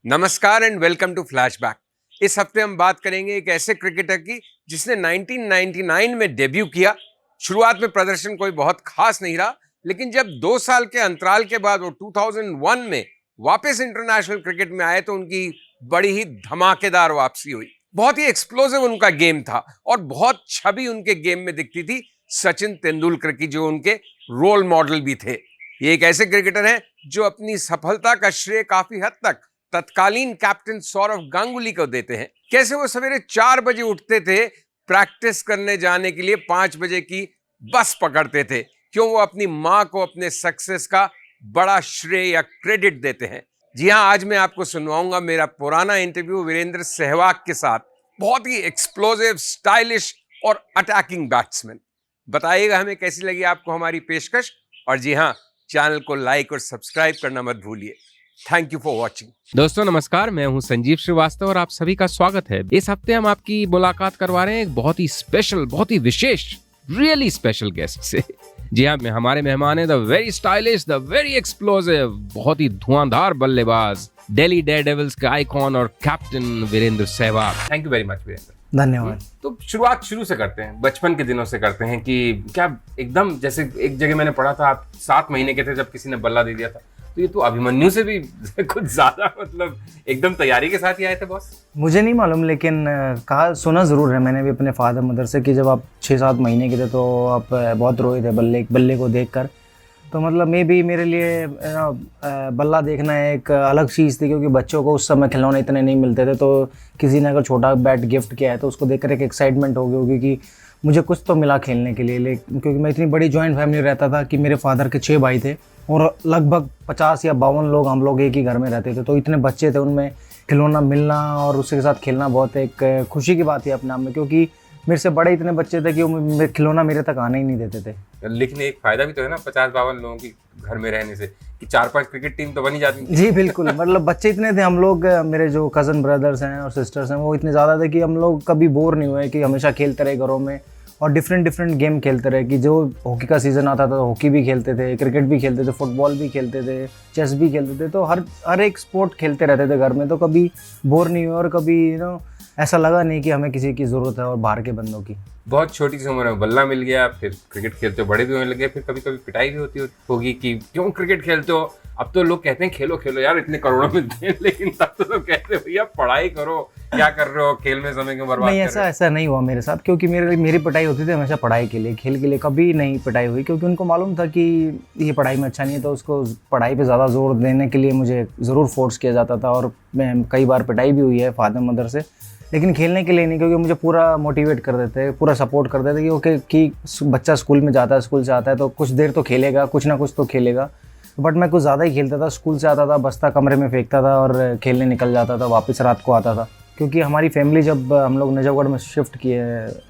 नमस्कार and welcome to flashback. इस हफ्ते हम बात करेंगे एक ऐसे क्रिकेटर की जिसने 1999 में डेब्यू किया। शुरुआत में प्रदर्शन कोई बहुत खास नहीं रहा, लेकिन जब 2 साल के अंतराल के बाद वो 2001 में वापस इंटरनेशनल क्रिकेट में आए तो उनकी बड़ी ही धमाकेदार वापसी हुई। बहुत ही एक्सप्लोसिव उनका गेम था और बहुत छवि उनके गेम में दिखती थी सचिन तेंदुलकर की, जो उनके रोल मॉडल भी थे। ये एक ऐसे क्रिकेटर हैं जो अपनी सफलता का श्रेय काफी हद तक तत्कालीन कैप्टन सौरव गांगुली को देते हैं। कैसे वो सवेरे 4 बजे उठते थे, प्रैक्टिस करने जाने के लिए 5 बजे की बस पकड़ते थे। क्यों? वो अपनी मां को अपने सक्सेस का बड़ा श्रेय या क्रेडिट देते हैं। जी हां, आज मैं आपको सुनवाऊंगा मेरा पुराना इंटरव्यू वीरेंद्र सहवाग के साथ। बहुत ही एक्सप्लोसिव, स्टाइलिश और अटैकिंग बैट्समैन। बताइएगा हमें कैसी लगी आपको हमारी पेशकश। और जी हां, चैनल को लाइक और सब्सक्राइब करना मत भूलिए। Thank you for watching. दोस्तों नमस्कार, मैं हूं संजीव श्रीवास्तव और आप सभी का स्वागत है। इस हफ्ते हम आपकी मुलाकात करवा रहे हैं एक बहुत ही स्पेशल, बहुत ही विशेष, रियली स्पेशल गेस्ट से। जी हाँ, हमारे मेहमान है the very stylish, the very explosive, बहुत ही धुआंधार बल्लेबाज, दिल्ली डेयरडेविल्स के आइकॉन और captain Virender Sehwag. Thank you very much Virender. धन्यवाद। तो शुरुआत शुरू से करते हैं, बचपन के दिनों से करते हैं कि क्या एकदम, जैसे एक जगह मैंने पढ़ा था आप 7 महीने के थे जब किसी ने बल्ला दे दिया था, तो ये तो अभिमन्यु से भी कुछ ज्यादा, मतलब एकदम तैयारी के साथ ही आए थे बॉस। मुझे नहीं मालूम, लेकिन कहा सुना ज़रूर है मैंने भी अपने फादर मदर से कि जब आप 6-7 महीने के थे तो आप बहुत रोए थे बल्ले को देखकर। तो मतलब मे भी मेरे लिए बल्ला देखना एक अलग चीज़ थी, क्योंकि बच्चों को उस समय खिलौने इतने नहीं मिलते थे। तो किसी ने अगर छोटा बैट गिफ्ट किया है तो उसको देखकर एक एक्साइटमेंट हो गई होगी कि मुझे कुछ तो मिला खेलने के लिए। क्योंकि मैं इतनी बड़ी जॉइंट फैमिली रहता था कि मेरे फादर के 6 भाई थे और लगभग 50 या 52 लोग हम लोग एक ही घर में रहते थे। तो इतने बच्चे थे, उनमें खिलौना मिलना और उसके साथ खेलना बहुत एक खुशी की बात है अपने आप में, क्योंकि मेरे से बड़े इतने बच्चे थे कि वो खिलौना मेरे तक आने ही नहीं देते थे। लेकिन एक फायदा भी तो है ना 50-52 लोगों की घर में रहने से, कि 4-5 क्रिकेट टीम तो बनी जाती। जी बिल्कुल। मतलब बच्चे इतने थे हम लोग, मेरे जो कज़न ब्रदर्स हैं और सिस्टर्स हैं वो इतने ज़्यादा थे कि हम लोग कभी बोर नहीं हुए, कि हमेशा खेलते रहे घरों में और डिफरेंट गेम खेलते रहे। कि जो हॉकी का सीज़न आता था तो हॉकी भी खेलते थे, क्रिकेट भी खेलते थे, फुटबॉल भी खेलते थे, चेस भी खेलते थे। तो हर एक स्पोर्ट खेलते रहते थे घर में। तो कभी बोर नहीं हुए और कभी ऐसा लगा नहीं कि हमें किसी की ज़रूरत है और बाहर के बंदों की। बहुत छोटी सी उम्र में बल्ला मिल गया, फिर क्रिकेट खेलते हो, बड़े भी होने लगे, फिर कभी कभी पिटाई भी होती होगी कि क्यों क्रिकेट खेलते हो। अब तो लोग कहते हैं खेलो खेलो यार, इतने करोड़ों मिलते हैं, लेकिन तब तो लोग कहते हैं भैया पढ़ाई करो, क्या कर रहे हो, खेल में समय क्यों बर्बाद कर रहे हो। ऐसा नहीं हुआ मेरे साथ, क्योंकि मेरी पिटाई होती थी हमेशा पढ़ाई के लिए, खेल के लिए कभी नहीं पिटाई हुई। क्योंकि उनको मालूम था कि ये पढ़ाई में अच्छा नहीं है, तो उसको पढ़ाई पे ज़्यादा जोर देने के लिए मुझे ज़रूर फोर्स किया जाता था। और मैं कई बार पिटाई भी हुई है फादर मदर से, लेकिन खेलने के लिए नहीं, क्योंकि मुझे पूरा मोटिवेट कर देते, पूरा सपोर्ट कर देते कि ओके कि बच्चा स्कूल में जाता है, स्कूल से आता है तो कुछ देर तो खेलेगा, कुछ ना कुछ तो खेलेगा। बट मैं कुछ ज़्यादा ही खेलता था। स्कूल से आता था, बस्ता कमरे में फेंकता था और खेलने निकल जाता था, वापस रात को आता था। क्योंकि हमारी फैमिली, जब हम लोग नजफगढ़ में शिफ्ट किए,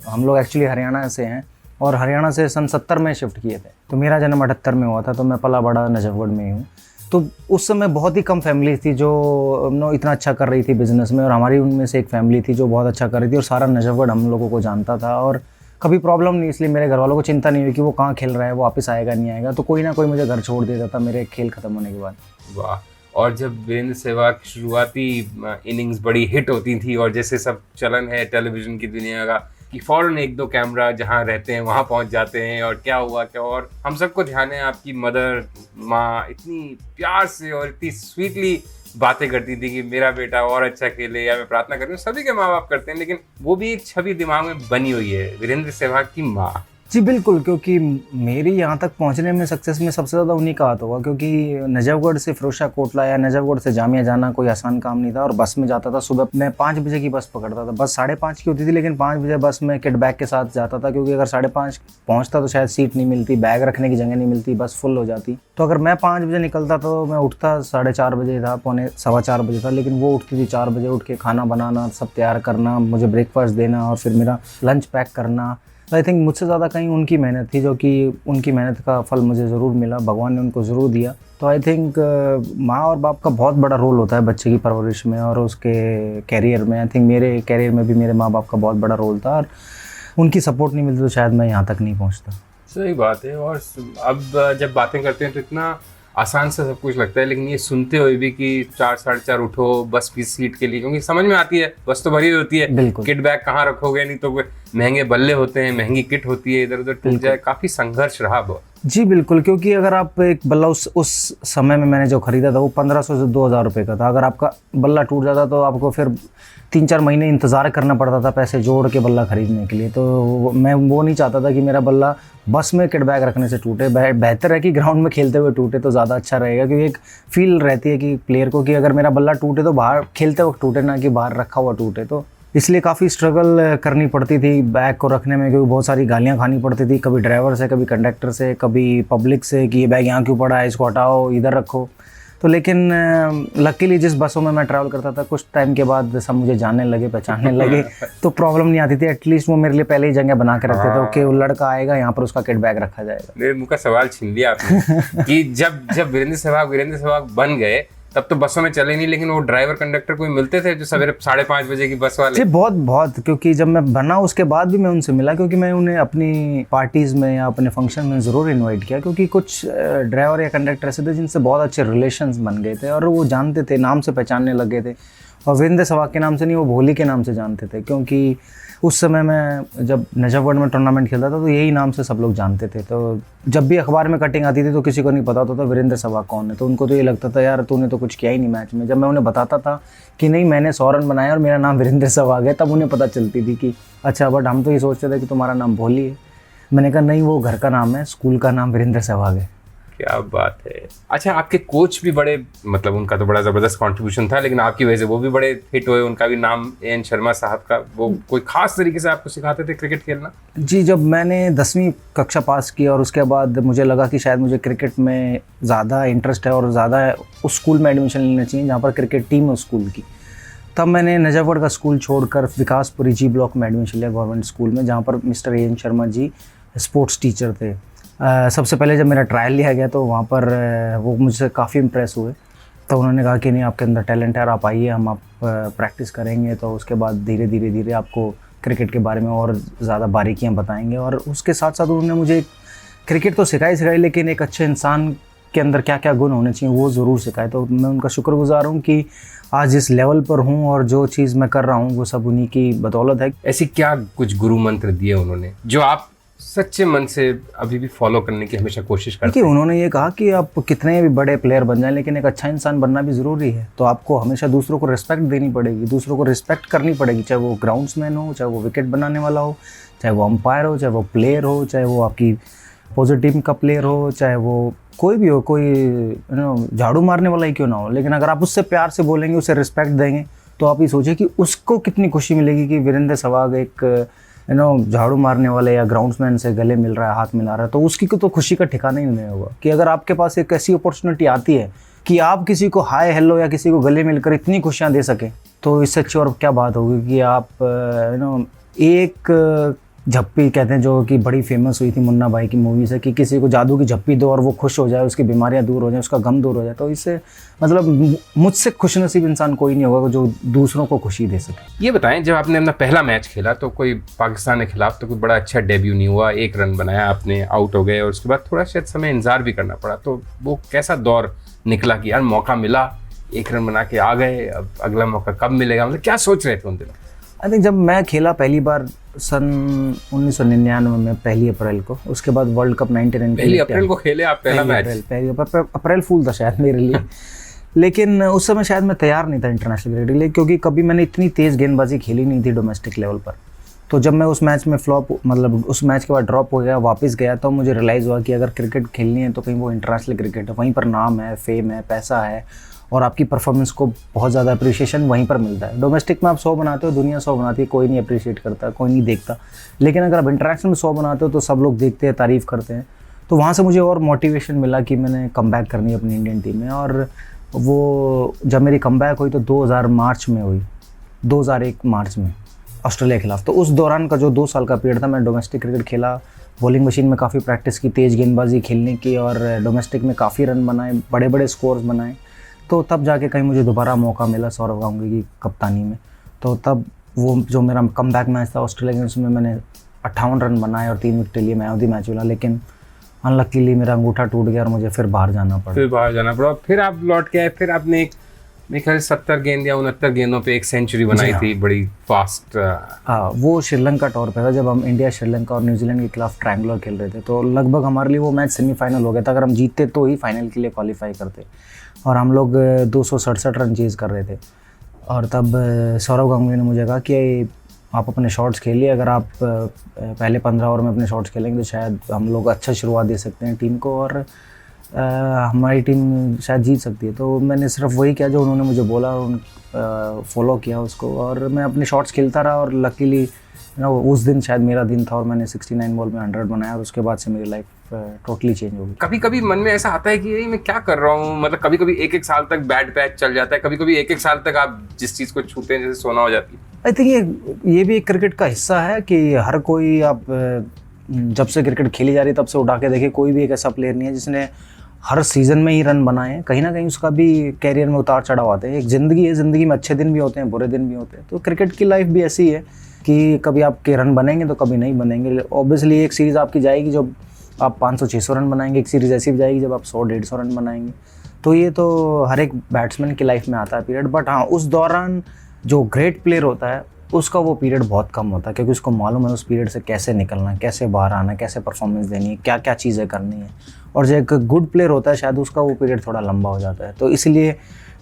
हम लोग एक्चुअली हरियाणा से हैं और हरियाणा से सन 70 में शिफ्ट किए थे। तो मेरा जन्म 78 में हुआ था, तो मैं पला बड़ा नजफगढ़ में ही हूँ। तो उस समय बहुत ही कम फैमिली थी जो इतना अच्छा कर रही थी बिज़नेस में, और हमारी उनमें से एक फैमिली थी जो बहुत अच्छा कर रही थी और सारा नजफगढ़ हम लोगों को जानता था। और कभी प्रॉब्लम नहीं, इसलिए मेरे घर वालों को चिंता नहीं हुई कि वो कहाँ खेल रहा है, वो वापस आएगा नहीं आएगा। तो कोई ना कोई मुझे घर छोड़ देता था मेरे खेल खत्म होने के बाद। वाह। और जब वीरेंद्र सहवाग की शुरुआती इनिंग्स बड़ी हिट होती थी, और जैसे सब चलन है टेलीविजन की दुनिया का कि फौरन 1-2 कैमरा जहाँ रहते हैं वहाँ पहुँच जाते हैं, और क्या हुआ क्या। और हम सबको ध्यान है आपकी मदर, माँ इतनी प्यार से और इतनी स्वीटली बातें करती थी कि मेरा बेटा और अच्छा खेले, या मैं प्रार्थना कर रही हूँ। सभी के माँ बाप करते हैं, लेकिन वो भी एक छवि दिमाग में बनी हुई है, वीरेंद्र सहवाग की माँ। जी बिल्कुल, क्योंकि मेरी यहाँ तक पहुँचने में सक्सेस में सबसे ज़्यादा उन्हीं का हाथ होगा। क्योंकि नजफगढ़ से फिरोजशाह कोटला या नजफगढ़ से जामिया जाना कोई आसान काम नहीं था। और बस में जाता था, सुबह मैं 5 बजे की बस पकड़ता था। बस 5:30 की होती थी, लेकिन 5 बजे बस में किट बैग के साथ जाता था, क्योंकि अगर 5:30 पहुँचता तो शायद सीट नहीं मिलती, बैग रखने की जगह नहीं मिलती, बस फुल हो जाती। तो अगर मैं 5 बजे निकलता तो मैं उठता 4:30 बजे था, 3:45 बजे था। लेकिन वो उठती थी 4 बजे, उठ के खाना बनाना, सब तैयार करना, मुझे ब्रेकफास्ट देना और फिर मेरा लंच पैक करना। आई थिंक मुझसे ज़्यादा कहीं उनकी मेहनत थी, जो कि उनकी मेहनत का फल मुझे ज़रूर मिला, भगवान ने उनको ज़रूर दिया। तो आई थिंक माँ और बाप का बहुत बड़ा रोल होता है बच्चे की परवरिश में और उसके कैरियर में। आई थिंक मेरे कैरियर में भी मेरे माँ बाप का बहुत बड़ा रोल था, और उनकी सपोर्ट नहीं मिलती तो शायद मैं यहाँ तक नहीं पहुँचता। सही बात है। और अब जब बातें करते हैं तो इतना आसान से सब कुछ लगता है, लेकिन ये सुनते हुए भी कि 4 साढ़े 4 उठो बस की सीट के लिए, क्योंकि समझ में आती है बस तो भरी हुई होती है, बिल्कुल। किट बैग कहाँ रखोगे, नहीं तो महंगे बल्ले होते हैं, महंगी किट होती है, इधर उधर टूट जाए, काफी संघर्ष रहा बहुत। जी बिल्कुल, क्योंकि अगर आप एक बल्ला उस समय में मैंने जो खरीदा था वो 1500 से 2000 रुपये का था। अगर आपका बल्ला टूट जाता तो आपको फिर 3-4 महीने इंतज़ार करना पड़ता था पैसे जोड़ के बल्ला ख़रीदने के लिए। तो मैं वो नहीं चाहता था कि मेरा बल्ला बस में किट बैग रखने से टूटे। बेहतर है कि ग्राउंड में खेलते हुए टूटे तो ज़्यादा अच्छा रहेगा, क्योंकि एक फील रहती है कि प्लेयर को कि अगर मेरा बल्ला टूटे तो बाहर खेलते वक्त टूटे, ना कि बाहर रखा हुआ टूटे। तो इसलिए काफ़ी स्ट्रगल करनी पड़ती थी बैग को रखने में, क्योंकि बहुत सारी गालियाँ खानी पड़ती थी, कभी ड्राइवर से, कभी कंडक्टर से, कभी पब्लिक से कि ये बैग यहाँ क्यों पड़ा है, इसको हटाओ, इधर रखो। तो लेकिन लकीली जिस बसों में मैं ट्रैवल करता था कुछ टाइम के बाद सब मुझे जानने लगे, पहचानने लगे, तो प्रॉब्लम नहीं आती थी। एटलीस्ट वो मेरे लिए पहले ही जगह बना के रखते थे कि वो लड़का आएगा यहाँ पर उसका किट बैग रखा जाएगा। मेरे मुंह का सवाल छीन लिया आपने कि जब वीरेंद्र सहवाग बन गए तब तो बसों में चले नहीं, लेकिन वो ड्राइवर कंडक्टर कोई मिलते थे जो सवेरे 5:30 बजे की बस वाले? जी बहुत, क्योंकि जब मैं बना उसके बाद भी मैं उनसे मिला, क्योंकि मैं उन्हें अपनी पार्टीज़ में या अपने फंक्शन में ज़रूर इनवाइट किया, क्योंकि कुछ ड्राइवर या कंडक्टर ऐसे थे जिनसे बहुत अच्छे रिलेशंस बन गए थे और वो जानते थे, नाम से पहचानने लग गए थे। और वीरेंद्र सहवाग के नाम से नहीं, वो भोली के नाम से जानते थे, क्योंकि उस समय मैं जब नजफगढ़ में टूर्नामेंट खेलता था तो यही नाम से सब लोग जानते थे। तो जब भी अखबार में कटिंग आती थी तो किसी को नहीं पता होता था वीरेंद्र सहवाग कौन है, तो उनको तो ये लगता था यार तूने तो कुछ किया ही नहीं मैच में। जब मैं उन्हें बताता था कि नहीं मैंने 100 रन बनाए और मेरा नाम वीरेंद्र सहवाग है, तब उन्हें पता चलती थी कि अच्छा, बट हम तो ये सोचते थे कि तुम्हारा नाम भोली है। मैंने कहा नहीं, वो घर का नाम है, स्कूल का नाम वीरेंद्र सहवाग है। क्या बात है। अच्छा, आपके कोच भी बड़े, मतलब उनका तो बड़ा ज़बरदस्त कंट्रीब्यूशन था, लेकिन आपकी वजह से वो भी बड़े हिट हुए। उनका भी नाम एन शर्मा साहब का, वो कोई खास तरीके से आपको सिखाते थे क्रिकेट खेलना? जी, जब मैंने 10वीं कक्षा पास की और उसके बाद मुझे लगा कि शायद मुझे क्रिकेट में ज़्यादा इंटरेस्ट है और ज़्यादा उस स्कूल में एडमिशन लेना चाहिए जहाँ पर क्रिकेट टीम है उस स्कूल की, तब मैंने नजफगढ़ का स्कूल छोड़कर विकासपुरी जी ब्लॉक में एडमिशन लिया गवर्नमेंट स्कूल में, जहाँ पर mister N Sharma ji sports teacher थे। सबसे पहले जब मेरा ट्रायल लिया गया तो वहाँ पर वो मुझसे काफ़ी इम्प्रेस हुए। तो उन्होंने कहा कि नहीं, आपके अंदर टैलेंट है और आप आइए, हम आप प्रैक्टिस करेंगे, तो उसके बाद धीरे धीरे आपको क्रिकेट के बारे में और ज़्यादा बारीकियाँ बताएंगे। और उसके साथ साथ उन्होंने मुझे क्रिकेट तो सिखाई, लेकिन एक अच्छे इंसान के अंदर क्या क्या गुण होने चाहिए वो ज़रूर सिखाए। तो मैं उनका शुक्रगुजार हूँ कि आज इस लेवल पर हूँ और जो चीज़ मैं कर रहा हूँ वो सब उन्हीं की बदौलत है। ऐसी क्या कुछ गुरु मंत्र दिए उन्होंने जो आप सच्चे मन से अभी भी फॉलो करने की हमेशा कोशिश करते हैं? उन्होंने ये कहा कि आप कितने भी बड़े प्लेयर बन जाएं, लेकिन एक अच्छा इंसान बनना भी ज़रूरी है। तो आपको हमेशा दूसरों को रिस्पेक्ट देनी पड़ेगी, दूसरों को रिस्पेक्ट करनी पड़ेगी, चाहे वो ग्राउंड्समैन हो, चाहे वो विकेट बनाने वाला हो, चाहे वो अंपायर हो, चाहे वो प्लेयर हो, चाहे वो आपकी अपोजिट टीम का प्लेयर हो, चाहे वो कोई भी हो, कोई झाड़ू मारने वाला ही क्यों ना हो। लेकिन अगर आप उससे प्यार से बोलेंगे, उसे रिस्पेक्ट देंगे, तो आप ये सोचिए कि उसको कितनी खुशी मिलेगी कि वीरेंद्र सहवाग एक झाड़ू मारने वाले या ग्राउंड्समैन से गले मिल रहा है, हाथ मिला रहा है, तो उसकी तो खुशी का ठिकाना ही नहीं होगा। कि अगर आपके पास एक ऐसी अपॉर्चुनिटी आती है कि आप किसी को हाय हेलो या किसी को गले मिलकर इतनी खुशियाँ दे सकें, तो इससे अच्छी और क्या बात होगी कि आप एक झप्पी कहते हैं जो कि बड़ी फेमस हुई थी मुन्ना भाई की मूवी से, कि किसी को जादू की झप्पी दो और वो खुश हो जाए, उसकी बीमारियां दूर हो जाए, उसका गम दूर हो जाए। तो इससे मतलब मुझसे खुशनसीब इंसान कोई नहीं होगा जो दूसरों को खुशी दे सके। ये बताएं, जब आपने अपना पहला मैच खेला तो कोई पाकिस्तान के खिलाफ, तो कोई बड़ा अच्छा डेब्यू नहीं हुआ, 1 रन बनाया आपने, आउट हो गए और उसके बाद थोड़ा शायद समय इंतजार भी करना पड़ा। तो वो कैसा दौर निकला कि यार मौका मिला, 1 रन बना के आ गए, अब अगला मौका कब मिलेगा, मतलब क्या सोच रहे थे उन दिनों? आई थिंक जब मैं खेला पहली बार सन 1999 में 1 अप्रैल को, उसके बाद वर्ल्ड कप 99 1 अप्रैल को खेले आप पहला मैच? अप्रैल फूल था शायद मेरे लिए लेकिन उस समय शायद मैं तैयार नहीं था इंटरनेशनल क्रिकेट के लिए, क्योंकि कभी मैंने इतनी तेज़ गेंदबाजी खेली नहीं थी डोमेस्टिक लेवल पर। तो जब मैं उस मैच में उस मैच के बाद ड्रॉप हो गया, वापस गया, तो मुझे रियलाइज़ हुआ कि अगर क्रिकेट खेलनी है तो कहीं वो इंटरनेशनल क्रिकेट है, वहीं पर नाम है, फेम है, पैसा है और आपकी परफॉर्मेंस को बहुत ज़्यादा अप्रिशिएशन वहीं पर मिलता है। डोमेस्टिक में आप 100 बनाते हो, दुनिया 100 बनाती है, कोई नहीं अप्रिशिएट करता, कोई नहीं देखता। लेकिन अगर आप इंटरनेशनल में 100 बनाते हो तो सब लोग देखते हैं, तारीफ़ करते हैं। तो वहाँ से मुझे और मोटिवेशन मिला कि मैंने कम बैक करनी है अपनी इंडियन टीम में। और वो जब मेरी कम बैक हुई तो 2001 मार्च में ऑस्ट्रेलिया के खिलाफ। तो उस दौरान का जो 2 साल का पीरियड था, मैं डोमेस्टिक क्रिकेट खेला, बॉलिंग मशीन में काफ़ी प्रैक्टिस की, तेज़ गेंदबाजी खेलने की, और डोमेस्टिक में काफ़ी रन बनाए, बड़े बड़े स्कोर्स बनाए। तो तब जाके कहीं मुझे दोबारा मौका मिला सौरव गांगुली की कप्तानी में। तो तब वो जो मेरा कम बैक मैच था ऑस्ट्रेलिया के, उसमें मैंने 58 रन बनाए और 3 विकेट लिए, मैन ऑफ द मैच मिला। लेकिन अनलकीली मेरा अंगूठा टूट गया और मुझे फिर बाहर जाना पड़ा। फिर बाहर जाना पड़ा, फिर आप लौट के आए, फिर आपने एक मेरे ख्याल 70 गेंद या 69 गेंदों पे एक सेंचुरी बनाई थी, बड़ी फास्ट। हाँ, वो श्रीलंका टूर पे था जब हम इंडिया, श्रीलंका और न्यूजीलैंड के खिलाफ ट्रायंगुलर खेल रहे थे। तो लगभग हमारे लिए वो मैच सेमीफाइनल हो गया था, अगर हम जीतते तो ही फाइनल के लिए क्वालिफाई करते। और हम लोग 267 रन चेज़ कर रहे थे। और तब सौरव गांगुली ने मुझे कहा कि आप अपने शॉट्स खेलिए, अगर आप पहले 15 ओवर में अपने शॉट्स खेलेंगे तो शायद हम लोग अच्छा शुरुआत दे सकते हैं टीम को और हमारी टीम शायद जीत सकती है। तो मैंने सिर्फ वही किया जो उन्होंने मुझे बोला, फॉलो किया उसको और मैं अपने शॉट्स खेलता रहा। और लकीली उस दिन शायद मेरा दिन था और मैंने 69 बॉल में 100 बनाया और उसके बाद से मेरी लाइफ टोटली चेंज हो गई। कभी कभी मन में ऐसा आता है कि मैं क्या कर रहा हूँ, मतलब कभी कभी एक साल तक बैड पैच चल जाता है, कभी कभी एक साल तक आप जिस चीज़ को छूते हैं जैसे सोना हो जाती है। आई थिंक ये भी एक क्रिकेट का हिस्सा है कि हर कोई, आप जब से क्रिकेट खेली जा रही है तब से उठा के देखिए, कोई भी एक ऐसा प्लेयर नहीं है जिसने हर सीज़न में ही रन बनाए हैं। कहीं ना कहीं उसका भी कैरियर में उतार चढ़ाव आते हैं। एक ज़िंदगी है, ज़िंदगी में अच्छे दिन भी होते हैं, बुरे दिन भी होते हैं। तो क्रिकेट की लाइफ भी ऐसी है कि कभी आपके रन बनेंगे तो कभी नहीं बनेंगे। ऑब्वियसली एक सीरीज़ आपकी जाएगी जब आप 500-600 रन बनाएंगे, एक सीरीज़ ऐसी भी जाएगी जब आप 100-150 रन बनाएंगे। तो ये तो हर एक बैट्समैन की लाइफ में आता है पीरियड। बट हाँ, उस दौरान जो ग्रेट प्लेयर होता है उसका वो पीरियड बहुत कम होता है, क्योंकि उसको मालूम है उस पीरियड से कैसे निकलना है, कैसे बाहर आना है, कैसे परफॉर्मेंस देनी है, क्या क्या चीज़ें करनी है। और जो एक गुड प्लेयर होता है शायद उसका वो पीरियड थोड़ा लंबा हो जाता है। तो इसलिए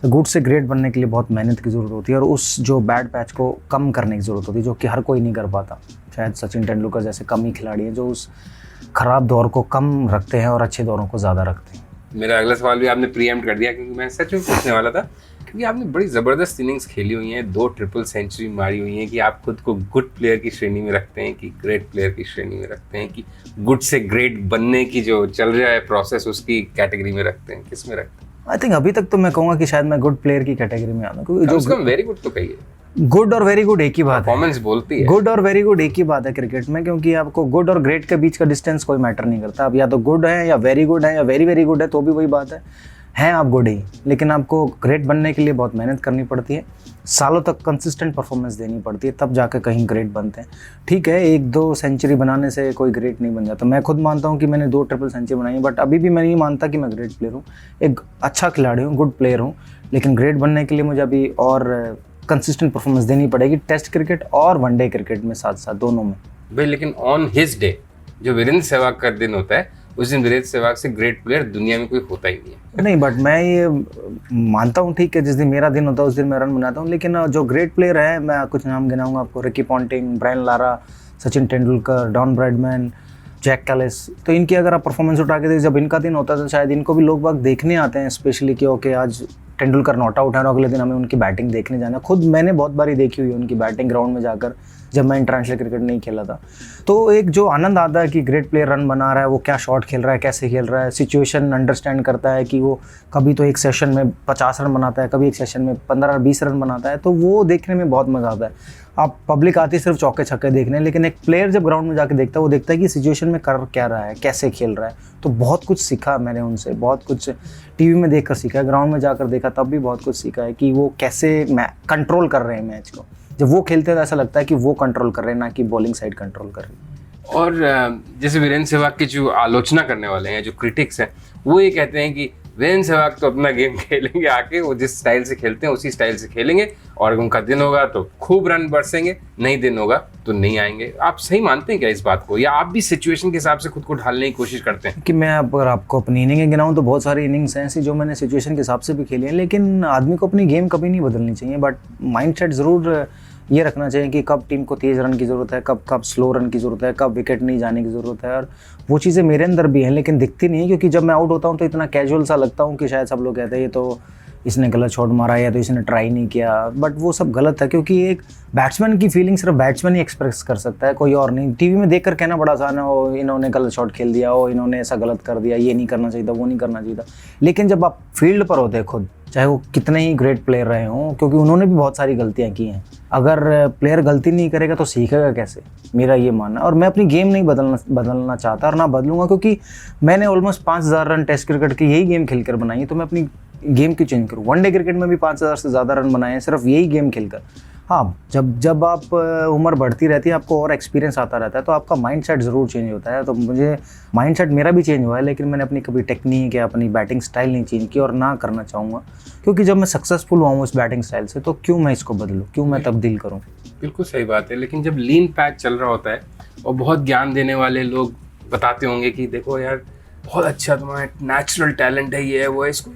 गुड से ग्रेट बनने के लिए बहुत मेहनत की ज़रूरत होती है और उस जो बैड पैच को कम करने की ज़रूरत होती है, जो कि हर कोई नहीं कर पाता। शायद सचिन तेंदुलकर जैसे कम ही खिलाड़ी हैं जो उस ख़राब दौर को कम रखते हैं और अच्छे दौरों को ज़्यादा रखते हैं। मेरा अगला सवाल भी आपने प्रीएम्प्ट कर दिया, क्योंकि मैं सच में पूछने वाला था, क्योंकि आपने बड़ी ज़बरदस्त इनिंग्स खेली हुई हैं, 2 ट्रिपल सेंचुरी मारी हुई हैं, कि आप खुद को गुड प्लेयर की श्रेणी में रखते हैं कि ग्रेट प्लेयर की श्रेणी में रखते हैं, कि गुड से ग्रेट बनने की जो चल रहा है प्रोसेस उसकी कैटेगरी में रखते हैं, किस में रखते हैं? आई थिंक अभी तक तो मैं कहूँगा कि शायद मैं गुड प्लेयर की कैटेगरी में आता हूँ, क्योंकि जो वेरी गुड तो कहिए, गुड और वेरी गुड एक ही बात है। परफॉर्मेंस बोलती है। गुड और वेरी गुड एक ही बात है क्रिकेट में, क्योंकि आपको गुड और ग्रेट के बीच का डिस्टेंस कोई मैटर नहीं करता। आप या तो गुड है या वेरी गुड है या वेरी वेरी गुड है, तो भी वही बात है आप गुड ही, लेकिन आपको ग्रेट बनने के लिए बहुत मेहनत करनी पड़ती है, सालों तक कंसिस्टेंट परफॉर्मेंस देनी पड़ती है, तब जाकर कहीं ग्रेट बनते हैं। ठीक है, 1-2 सेंचुरी बनाने से कोई ग्रेट नहीं बन जाता। मैं खुद मानता हूँ कि मैंने 2 ट्रिपल सेंचुरी बनाई, बट अभी भी मैं नहीं मानता कि मैं ग्रेट प्लेयर हूँ। एक अच्छा खिलाड़ी हूँ, गुड प्लेयर हूँ, लेकिन ग्रेट बनने के लिए मुझे अभी और कंसिस्टेंट परफॉर्मेंस देनी पड़ेगी, टेस्ट क्रिकेट और वनडे क्रिकेट में, साथ साथ दोनों में। भाई लेकिन ऑन हिज डे जो वीरेंद्र सहवाग का दिन होता है, उस दिन वीरेंद्र सहवाग से ग्रेट प्लेयर दुनिया में कोई होता ही नहीं है। नहीं, बट मैं ये मानता हूँ, ठीक है, जिस दिन मेरा दिन होता है उस दिन मैं रन बनाता हूँ, लेकिन जो ग्रेट प्लेयर है, मैं कुछ नाम गिनाऊंगा आपको, Ricky Ponting, Brian Lara, Sachin Tendulkar, Don Bradman, Jack Kallis, तो इनकी अगर आप परफॉर्मेंस उठा के देखिए, जब इनका दिन होता है तो शायद इनको भी लोग बाग देखने आते हैं, स्पेशली कि ओके आज तेंदुलकर नॉट आउट है और अगले दिन हमें उनकी बैटिंग देखने जाना। खुद मैंने बहुत बारी देखी हुई है उनकी बैटिंग ग्राउंड में जाकर, जब मैं इंटरनेशनल क्रिकेट नहीं खेला था। तो एक जो आनंद आता है कि ग्रेट प्लेयर रन बना रहा है, वो क्या शॉट खेल रहा है, कैसे खेल रहा है, सिचुएशन अंडरस्टैंड करता है, कि वो कभी तो एक सेशन में 50 रन बनाता है, कभी एक सेशन में 15-20 रन बनाता है, तो वो देखने में बहुत मज़ा आता है। आप पब्लिक आती है सिर्फ चौके छक्के देखने, लेकिन एक प्लेयर जब ग्राउंड में जाके देखता है, वो देखता है कि सिचुएशन में कर क्या रहा है, कैसे खेल रहा है। तो बहुत कुछ सीखा मैंने उनसे, बहुत कुछ टीवी में देखकर सीखा, ग्राउंड में जाकर देखा तब भी बहुत कुछ सीखा है कि वो कैसे कंट्रोल कर रहे हैं मैच को। जब वो खेलते हैं तो ऐसा लगता है कि वो कंट्रोल कर रहे हैं, ना कि बॉलिंग साइड कंट्रोल कर रहे हैं। और जैसे वीरेंद्र सहवाग की जो आलोचना करने वाले हैं, जो क्रिटिक्स हैं, वो ये कहते हैं कि वीरेंद्र सहवाग तो अपना गेम खेलेंगे आके, वो जिस स्टाइल से खेलते हैं उसी स्टाइल से खेलेंगे, और उनका दिन होगा तो खूब रन बरसेंगे, नहीं दिन होगा तो नहीं आएंगे। आप सही मानते हैं क्या इस बात को, या आप भी सिचुएशन के हिसाब से खुद को ढालने की कोशिश करते हैं? कि मैं अगर आपको अपनी इनिंग गिनाऊं तो बहुत सारी इनिंग्स हैं ऐसी जो मैंने सिचुएशन के हिसाब से भी खेली हैं, लेकिन आदमी को अपनी गेम कभी नहीं बदलनी चाहिए। बट माइंडसेट ज़रूर ये रखना चाहिए कि कब टीम को तेज़ रन की ज़रूरत है, कब स्लो रन की ज़रूरत है, कब विकेट नहीं जाने की ज़रूरत है। और वो चीज़ें मेरे अंदर भी हैं, लेकिन दिखती नहीं है, क्योंकि जब मैं आउट होता हूँ तो इतना कैजुअल सा लगता हूँ कि शायद सब लोग कहते हैं ये तो इसने गलत शॉट मारा या तो इसने ट्राई नहीं किया। बट वो सब गलत है, क्योंकि एक बैट्समैन की फीलिंग सिर्फ बैट्समैन ही एक्सप्रेस कर सकता है, कोई और नहीं। टीवी में देखकर कहना बड़ा आसान है, ओ इन्होंने गलत शॉट खेल दिया, ओ इन्होंने ऐसा गलत कर दिया, ये नहीं करना चाहिए था, वो नहीं करना चाहिए था। लेकिन जब आप फील्ड पर होते हैं खुद, चाहे वो कितने ही ग्रेट प्लेयर रहे हों, क्योंकि उन्होंने भी बहुत सारी गलतियां की हैं, अगर प्लेयर गलती नहीं करेगा तो सीखेगा कैसे, मेरा ये मानना है। और मैं अपनी गेम नहीं बदलना चाहता और ना बदलूंगा, क्योंकि मैंने ऑलमोस्ट 5000 रन टेस्ट क्रिकेट की यही गेम खेलकर बनाई है, तो मैं अपनी गेम क्यों चेंज करूँ। वनडे क्रिकेट में भी 5000 से ज़्यादा रन बनाए हैं सिर्फ यही गेम खेलकर। हाँ, जब आप उम्र बढ़ती रहती है, आपको और एक्सपीरियंस आता रहता है, तो आपका माइंडसेट ज़रूर चेंज होता है। तो मुझे माइंडसेट मेरा भी चेंज हुआ है, लेकिन मैंने अपनी कभी टेक्निक या अपनी बैटिंग स्टाइल नहीं चेंज की और ना करना चाहूँगा, क्योंकि जब मैं सक्सेसफुल हुआ हूँ उस बैटिंग स्टाइल से, तो क्यों मैं इसको बदलूँ, क्यों मैं तब्दील करूँ। बिल्कुल सही बात है। लेकिन जब लीन पैच चल रहा होता है और बहुत ज्ञान देने वाले लोग बताते होंगे कि देखो यार, बहुत अच्छा तुम्हारा नेचुरल टैलेंट है, ये है वो है, इसको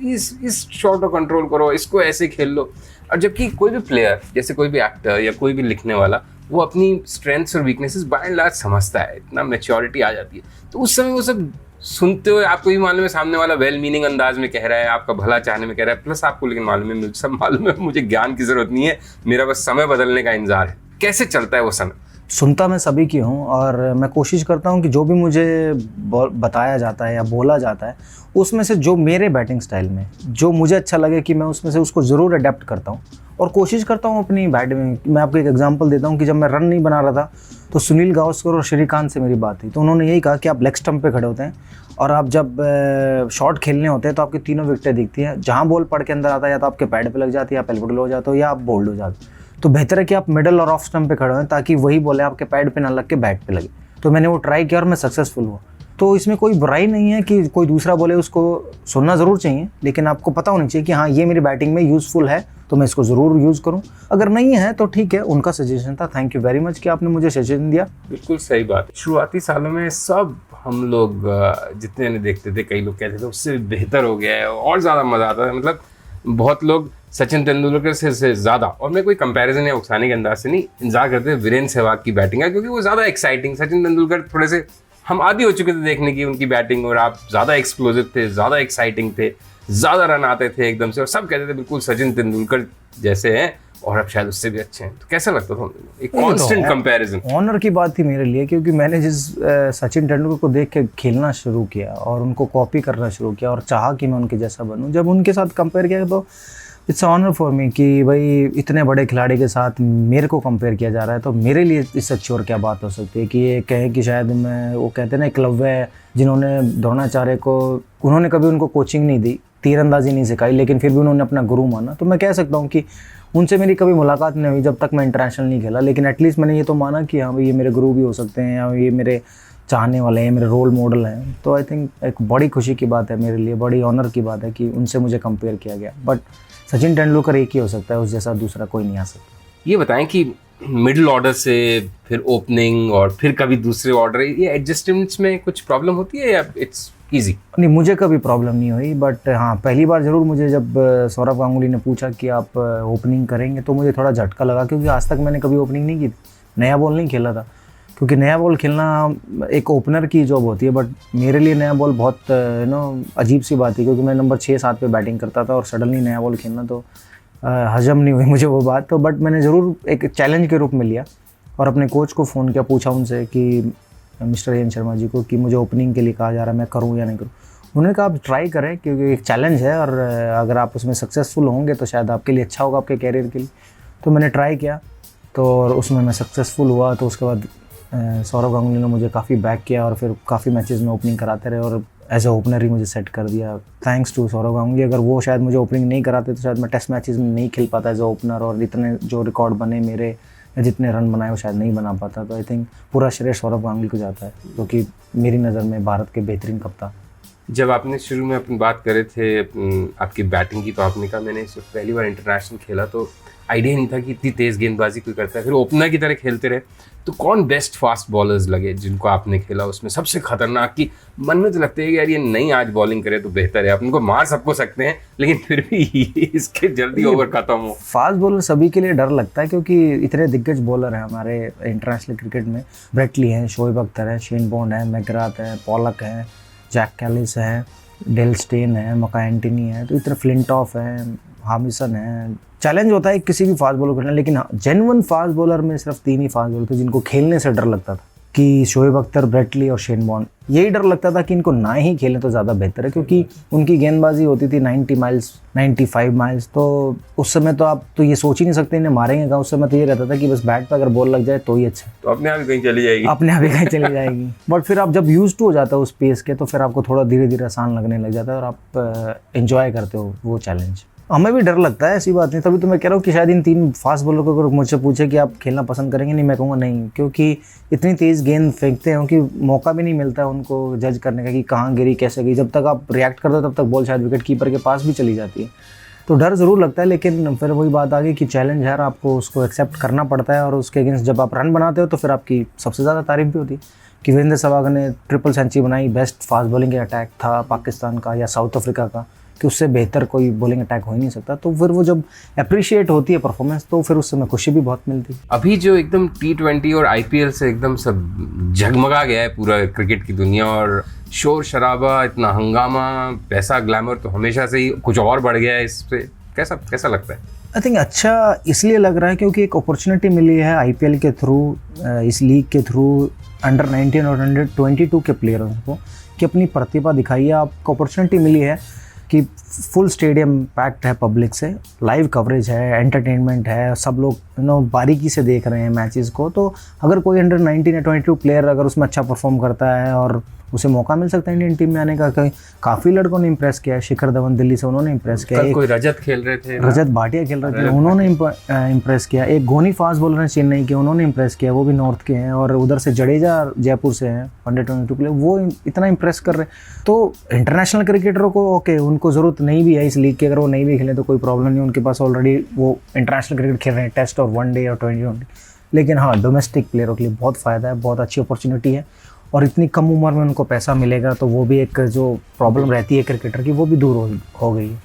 इस शॉट को कंट्रोल करो, इसको ऐसे खेल लो। और जबकि कोई भी प्लेयर, जैसे कोई भी एक्टर या कोई भी लिखने वाला, वो अपनी स्ट्रेंथ्स और वीकनेसेस बाय एंड लार्ज समझता है, इतना मैच्योरिटी आ जाती है। तो उस समय वो सब सुनते हुए आपको भी मालूम है सामने वाला वेल मीनिंग अंदाज में कह रहा है, आपका भला चाहने में कह रहा है, प्लस आपको लेकिन मालूम है, मुझे सब मालूम है, मुझे ज्ञान की जरूरत नहीं है, मेरा बस समय बदलने का इंतजार है। कैसे चलता है वो समय? सुनता मैं सभी की हूँ और मैं कोशिश करता हूँ कि जो भी मुझे बताया जाता है या बोला जाता है, उसमें से जो मेरे बैटिंग स्टाइल में जो मुझे अच्छा लगे कि मैं उसमें से उसको ज़रूर अडेप्ट करता हूँ और कोशिश करता हूँ अपनी बैट में। मैं आपको एक एग्जांपल देता हूँ कि जब मैं रन नहीं बना रहा था, तो सुनील गावस्कर और श्रीकांत से मेरी बात हुई, तो उन्होंने यही कहा कि आप लेग स्टंप पे खड़े होते हैं और आप जब शॉट खेलने होते हैं तो आपकी तीनों विकेटें दिखती हैं, जहाँ बॉल पड़ के अंदर आता है या तो आपके पैड पे लग जाती है, या पेल्विक हो जाते हो, या आप बोल्ड हो जाते हो। तो बेहतर है कि आप मिडल और ऑफ स्टंप पे खड़े हों ताकि वही बॉलें आपके पैड पे ना लग के बैट पे लगे। तो मैंने वो ट्राई किया और मैं सक्सेसफुल हुआ। तो इसमें कोई बुराई नहीं है कि कोई दूसरा बोले, उसको सुनना ज़रूर चाहिए, लेकिन आपको पता होना चाहिए कि हाँ, ये मेरी बैटिंग में यूज़फुल है तो मैं इसको ज़रूर यूज़ करूँ। अगर नहीं है तो ठीक है, उनका सजेशन था, थैंक यू वेरी मच कि आपने मुझे सजेशन दिया। बिल्कुल सही बात है। शुरुआती सालों में सब हम लोग जितने ने देखते थे, कई लोग कहते थे उससे बेहतर हो गया है और ज़्यादा मज़ा आता है। मतलब बहुत लोग सचिन तेंदुलकर से ज़्यादा, और मैं कोई कंपैरिजन या उकसाने के अंदाज से नहीं, इंतजार करते थे वीरेंद्र सहवाग की बैटिंग है, क्योंकि वो ज़्यादा एक्साइटिंग, सचिन तेंदुलकर थोड़े से हम आदी हो चुके थे देखने की उनकी बैटिंग, और आप ज़्यादा एक्सप्लोजिव थे, ज़्यादा एक्साइटिंग थे, ज़्यादा रन आते थे एकदम से, और सब कहते थे बिल्कुल सचिन तेंदुलकर जैसे हैं और अब शायद उससे भी अच्छे हैं। तो कैसा लगता था एक कांस्टेंट कंपैरिजन? ऑनर की बात थी मेरे लिए, क्योंकि मैंने जिस सचिन तेंदुलकर को देख के खेलना शुरू किया और उनको कॉपी करना शुरू किया और चाहा कि मैं उनके जैसा बनूं, जब उनके साथ कंपेयर किया तो इट्स ऑनर फॉर मी कि भाई इतने बड़े खिलाड़ी के साथ मेरे को कंपेयर किया जा रहा है। तो मेरे लिए इससे अच्छी और क्या बात हो सकती है कि ये कहें कि शायद मैं, वो कहते हैं ना एकलव्य है, जिन्होंने द्रोणाचार्य को, उन्होंने कभी उनको कोचिंग नहीं दी, तीरंदाजी नहीं सिखाई, लेकिन फिर भी उन्होंने अपना गुरु माना। तो मैं कह सकता हूँ कि उनसे मेरी कभी मुलाकात नहीं हुई जब तक मैं इंटरनेशनल नहीं खेला, लेकिन एटलीस्ट मैंने ये तो माना कि हाँ भाई ये मेरे गुरु भी हो सकते हैं, या ये मेरे चाहने वाले हैं, मेरे रोल मॉडल हैं। तो आई थिंक एक बड़ी खुशी की बात है मेरे लिए, बड़ी ऑनर की बात है कि उनसे मुझे कंपेयर किया गया। बट सचिन तेंदुलकर एक ही हो सकता है, उस जैसा दूसरा कोई नहीं आ सकता। ये बताएं कि मिडिल ऑर्डर से फिर ओपनिंग और फिर कभी दूसरे ऑर्डर, ये एडजस्टमेंट्स में कुछ प्रॉब्लम होती है या इट्स ईजी? नहीं, मुझे कभी प्रॉब्लम नहीं हुई, बट हाँ, पहली बार ज़रूर मुझे जब सौरव गांगुली ने पूछा कि आप ओपनिंग करेंगे, तो मुझे थोड़ा झटका लगा, क्योंकि आज तक मैंने कभी ओपनिंग नहीं की, नया बॉल नहीं खेला था। क्योंकि नया बॉल खेलना एक ओपनर की जॉब होती है, बट मेरे लिए नया बॉल बहुत अजीब सी बात थी, क्योंकि मैं नंबर 6-7 पे बैटिंग करता था और सडनली नया बॉल खेलना, तो हजम नहीं हुई मुझे वो बात। तो बट मैंने ज़रूर एक चैलेंज के रूप में लिया और अपने कोच को फ़ोन किया, पूछा उनसे कि मिस्टर एन शर्मा जी को कि मुझे ओपनिंग के लिए कहा जा रहा है, मैं करूं या नहीं करूं। उन्होंने कहा आप ट्राई करें, क्योंकि एक चैलेंज है और अगर आप उसमें सक्सेसफुल होंगे तो शायद आपके लिए अच्छा होगा, आपके कैरियर के लिए। तो मैंने ट्राई किया, तो उसमें मैं सक्सेसफुल हुआ। तो उसके बाद सौरव गांगुली ने मुझे काफ़ी बैक किया और फिर काफ़ी मैचेस में ओपनिंग कराते रहे और एज ए ओपनर ही मुझे सेट कर दिया, थैंक्स टू सौरव गांगुली। अगर वो शायद मुझे ओपनिंग नहीं कराते तो शायद मैं टेस्ट मैचेस में नहीं खेल पाता एज ए ओपनर, और इतने जो रिकॉर्ड बने मेरे या जितने रन बनाए वो शायद नहीं बना पाता। तो आई थिंक पूरा श्रेय सौरव गांगुली को जाता है, क्योंकि मेरी नज़र में भारत के बेहतरीन कप्तान। जब आपने शुरू में अपनी बात करे थे आपकी बैटिंग की, तो आपने कहा मैंने सिर्फ पहली बार इंटरनेशनल खेला तो आइडिया नहीं था कि इतनी तेज़ गेंदबाजी कोई करता है, फिर ओपनर की तरह खेलते रहे। तो कौन बेस्ट फास्ट बॉलर्स लगे जिनको आपने खेला, उसमें सबसे खतरनाक की मन में तो लगता है कि यार ये नहीं आज बॉलिंग करे तो बेहतर है, आप उनको मार सबको सकते हैं लेकिन फिर भी इसके जल्दी ओवर खत्म हो? फास्ट बॉलर सभी के लिए डर लगता है, क्योंकि इतने दिग्गज बॉलर हैं हमारे इंटरनेशनल क्रिकेट में। ब्रेटली हैं, शोएब अख्तर हैं, शेन बॉन्ड हैं, मैकग्राथ हैं, पॉलक हैं, जैक कैलिस हैं, डेल स्टेन है, मका एंटनी है, तो इतने फ्लिंटॉफ हैं, हामिसन है। चैलेंज होता है किसी भी फास्ट बॉलर को खेलना, लेकिन जेन्युइन फास्ट बॉलर में सिर्फ 3 ही फास्ट बॉलर थे जिनको खेलने से डर लगता था, कि शोएब अख्तर, ब्रेटली और शेन बॉन्ड। यही डर लगता था कि इनको ना ही खेलें तो ज़्यादा बेहतर है, क्योंकि उनकी गेंदबाजी होती थी 90 माइल्स, 95 माइल्स। तो उस समय तो आप तो ये सोच ही नहीं सकते इन्हें मारेंगे कहाँ। उस समय तो ये रहता था कि बस बैट पर अगर बॉल लग जाए तो ही अच्छा, तो अपने आप ही कहीं चली जाएगी, अपने आप ही कहीं चली जाएगी। बट फिर आप जब यूज टू हो जाता है उस पेस के, तो फिर आपको थोड़ा धीरे धीरे आसान लगने लग जाता है और आप एंजॉय करते हो वो चैलेंज। हमें भी डर लगता है, ऐसी बात नहीं। तभी तो मैं कह रहा हूँ कि शायद इन 3 फास्ट बॉलर को अगर मुझसे पूछे कि आप खेलना पसंद करेंगे, नहीं, मैं कहूँगा नहीं, क्योंकि इतनी तेज़ गेंद फेंकते हैं कि मौका भी नहीं मिलता है उनको जज करने का कि कहाँ गिरी, कैसे गिरी। जब तक आप रिएक्ट करते हो तब तक बॉल शायद विकेट कीपर के पास भी चली जाती है। तो डर ज़रूर लगता है, लेकिन फिर वही बात आ गई कि चैलेंज है, आपको उसको एक्सेप्ट करना पड़ता है। और उसके अगेंस्ट जब आप रन बनाते हो तो फिर आपकी सबसे ज़्यादा तारीफ भी होती है कि वीरेंद्र सहवाग ने ट्रिपल सेंचुरी बनाई, बेस्ट फास्ट बॉलिंग अटैक था पाकिस्तान का या साउथ अफ्रीका का, कि उससे बेहतर कोई बॉलिंग अटैक हो ही नहीं सकता। तो फिर वो जब अप्रिशिएट होती है परफॉर्मेंस, तो फिर उस समय खुशी भी बहुत मिलती है। अभी जो एकदम T20 और IPL से एकदम सब झगमगा गया है पूरा क्रिकेट की दुनिया, और शोर शराबा, इतना हंगामा, पैसा, ग्लैमर तो हमेशा से ही कुछ और बढ़ गया है। इस पे कैसा लगता है? आई थिंक अच्छा इसलिए लग रहा है क्योंकि एक अपॉर्चुनिटी मिली है IPL के थ्रू, इस लीग के थ्रू अंडर 19 और अंडर 22 के प्लेयर्स को कि अपनी प्रतिभा दिखाइए। आपको अपॉर्चुनिटी मिली है कि फुल स्टेडियम पैक्ड है पब्लिक से, लाइव कवरेज है, एंटरटेनमेंट है, सब लोग बारीकी से देख रहे हैं मैचेस को। तो अगर कोई अंडर 19 या 22 प्लेयर अगर उसमें अच्छा परफॉर्म करता है और उसे मौका मिल सकता है इंडियन टीम में आने का, काफ़ी लड़कों ने इंप्रेस किया है। शिखर धवन दिल्ली से, उन्होंने इंप्रेस किया। कोई रजत खेल रहे थे, रजत भाटिया खेल रहे थे, उन्होंने इंप्रेस किया। एक गोनी फास्ट बॉलर है चेन्नई के, उन्होंने इंप्रेस किया, वो भी नॉर्थ के हैं। और उधर से जडेजा जयपुर से हैं, अंडर 22 प्लेयर, वो इतना इंप्रेस कर रहे हैं। तो इंटरनेशनल क्रिकेटरों को ओके, उनको ज़रूरत नहीं भी है इस लीग की, अगर वो नहीं भी खेलें तो कोई प्रॉब्लम नहीं, उनके पास ऑलरेडी वो इंटरनेशनल क्रिकेट खेल रहे हैं, टेस्ट और 1 डे और 2020। लेकिन हाँ, डोमेस्टिक प्लेयरों के लिए बहुत फ़ायदा है, बहुत अच्छी अपॉर्चुनिटी है। और इतनी कम उम्र में उनको पैसा मिलेगा, तो वो भी एक जो प्रॉब्लम रहती है क्रिकेटर की, वो भी दूर हो गई है।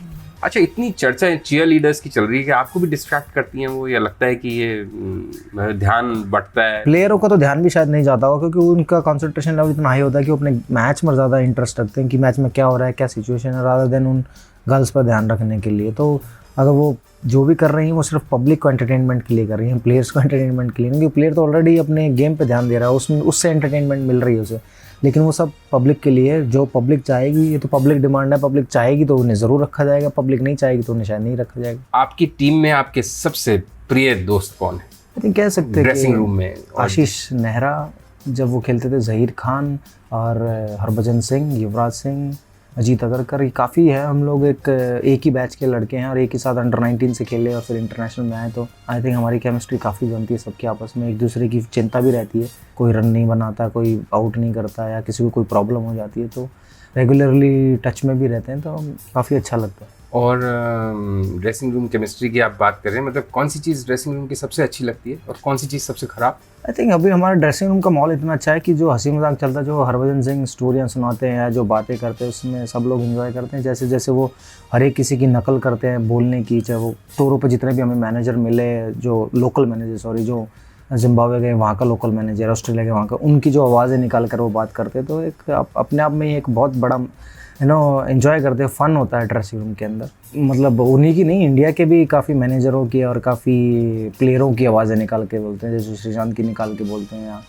अच्छा, इतनी चर्चा चीयर लीडर्स की चल रही है कि आपको भी डिस्ट्रैक्ट करती हैं वो, या लगता है कि ये ध्यान बढ़ता है? प्लेयरों का तो ध्यान भी शायद नहीं जाता होगा, क्योंकि उनका कंसंट्रेशन लेवल इतना हाई होता है कि वो अपने मैच में ज़्यादा इंटरेस्ट रखते हैं कि मैच में क्या हो रहा है, क्या सिचुएशन है, रादर देन उन गर्ल्स पर ध्यान रखने के लिए। तो अगर वो जो भी कर रही हैं वो सिर्फ पब्लिक को एंटरटेनमेंट के लिए कर रही हैं, प्लेयर्स को एंटरटेनमेंट के लिए नहीं, क्योंकि प्लेयर तो ऑलरेडी अपने गेम पे ध्यान दे रहा है, उसमें उससे एंटरटेनमेंट मिल रही है उसे। लेकिन वो सब पब्लिक के लिए, जो पब्लिक चाहेगी, ये तो पब्लिक डिमांड है, पब्लिक चाहेगी तो उन्हें ज़रूर रखा जाएगा, पब्लिक नहीं चाहेगी तो उन्हें शायद नहीं रखा जाएगा। आपकी टीम में आपके सबसे प्रिय दोस्त कौन है? आई थिंक कह सकते हैं ड्रेसिंग रूम में आशीष नेहरा, जब वो खेलते थे, ज़हीर खान और हरभजन सिंह, युवराज सिंह, अजीत अगरकर, ये काफ़ी है। हम लोग एक ही बैच के लड़के हैं और एक ही साथ अंडर 19 से खेले और फिर इंटरनेशनल में आए, तो आई थिंक हमारी केमिस्ट्री काफ़ी बनती है सबके आपस में। एक दूसरे की चिंता भी रहती है, कोई रन नहीं बनाता, कोई आउट नहीं करता, या किसी को कोई प्रॉब्लम हो जाती है, तो रेगुलरली टच में भी रहते हैं, तो काफ़ी अच्छा लगता है। और ड्रेसिंग रूम केमिस्ट्री की आप बात कर रहे हैं, मतलब कौन सी चीज़ ड्रेसिंग रूम की सबसे अच्छी लगती है और कौन सी चीज़ सबसे ख़राब? आई थिंक अभी हमारा ड्रेसिंग रूम का माहौल इतना अच्छा है कि जो हंसी मजाक चलता है, जो हरभजन सिंह स्टोरियाँ सुनाते हैं या जो बातें करते हैं, उसमें सब लोग एंजॉय करते हैं। जैसे जैसे वो हर एक किसी की नकल करते हैं बोलने की, चाहे वो टूरों पर जितने भी हमें मैनेजर मिले, जो लोकल मैनेजर, जो जिम्बाब्वे गए वहाँ का लोकल मैनेजर, ऑस्ट्रेलिया के वहाँ का, उनकी जो आवाज़ें निकाल कर वो बात करते हैं, तो एक अपने आप में ही एक बहुत बड़ा एंजॉय करते हैं, फ़न होता है ड्रेसिंग रूम के अंदर। मतलब उन्हीं की नहीं, इंडिया के भी काफ़ी मैनेजरों की और काफ़ी प्लेयरों की आवाज़ें निकाल के बोलते हैं, जैसे श्रीशांत की निकाल के बोलते हैं, या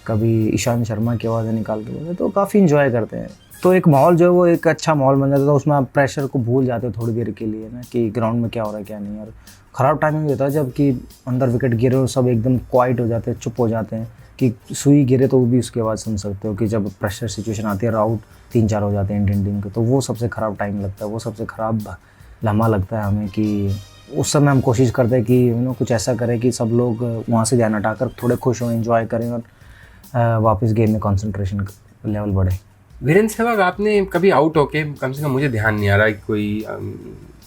कभी ईशांत शर्मा की आवाज़ें निकाल के बोलते हैं, तो काफ़ी इंजॉय करते हैं। तो एक माहौल जो है वो एक अच्छा माहौल बन जाता है, तो उसमें आप प्रेशर को भूल जाते हो थोड़ी देर के लिए ना, कि ग्राउंड में क्या हो रहा है क्या नहीं। और ख़राब टाइमिंग होता है जब कि अंदर विकेट गिरे और सब एकदम क्वाइट हो जाते हैं, चुप हो जाते हैं, कि सुई गिरे तो वो भी उसकी आवाज़ सुन सकते हो, कि जब प्रेशर सिचुएशन आती है, आउट 3-4 हो जाते हैं इंडियन टीम के, तो वो सबसे ख़राब टाइम लगता है, वो सबसे ख़राब लम्हा लगता है हमें। कि उस समय हम कोशिश करते हैं कि कुछ ऐसा करें कि सब लोग वहाँ से ध्यान हटाकर थोड़े खुश हों, एंजॉय करें और वापस गेम में कंसंट्रेशन लेवल बढ़े। वीरेंद्र सहवाग, आपने कभी आउट होके, कम से कम मुझे ध्यान नहीं आ रहा कि कोई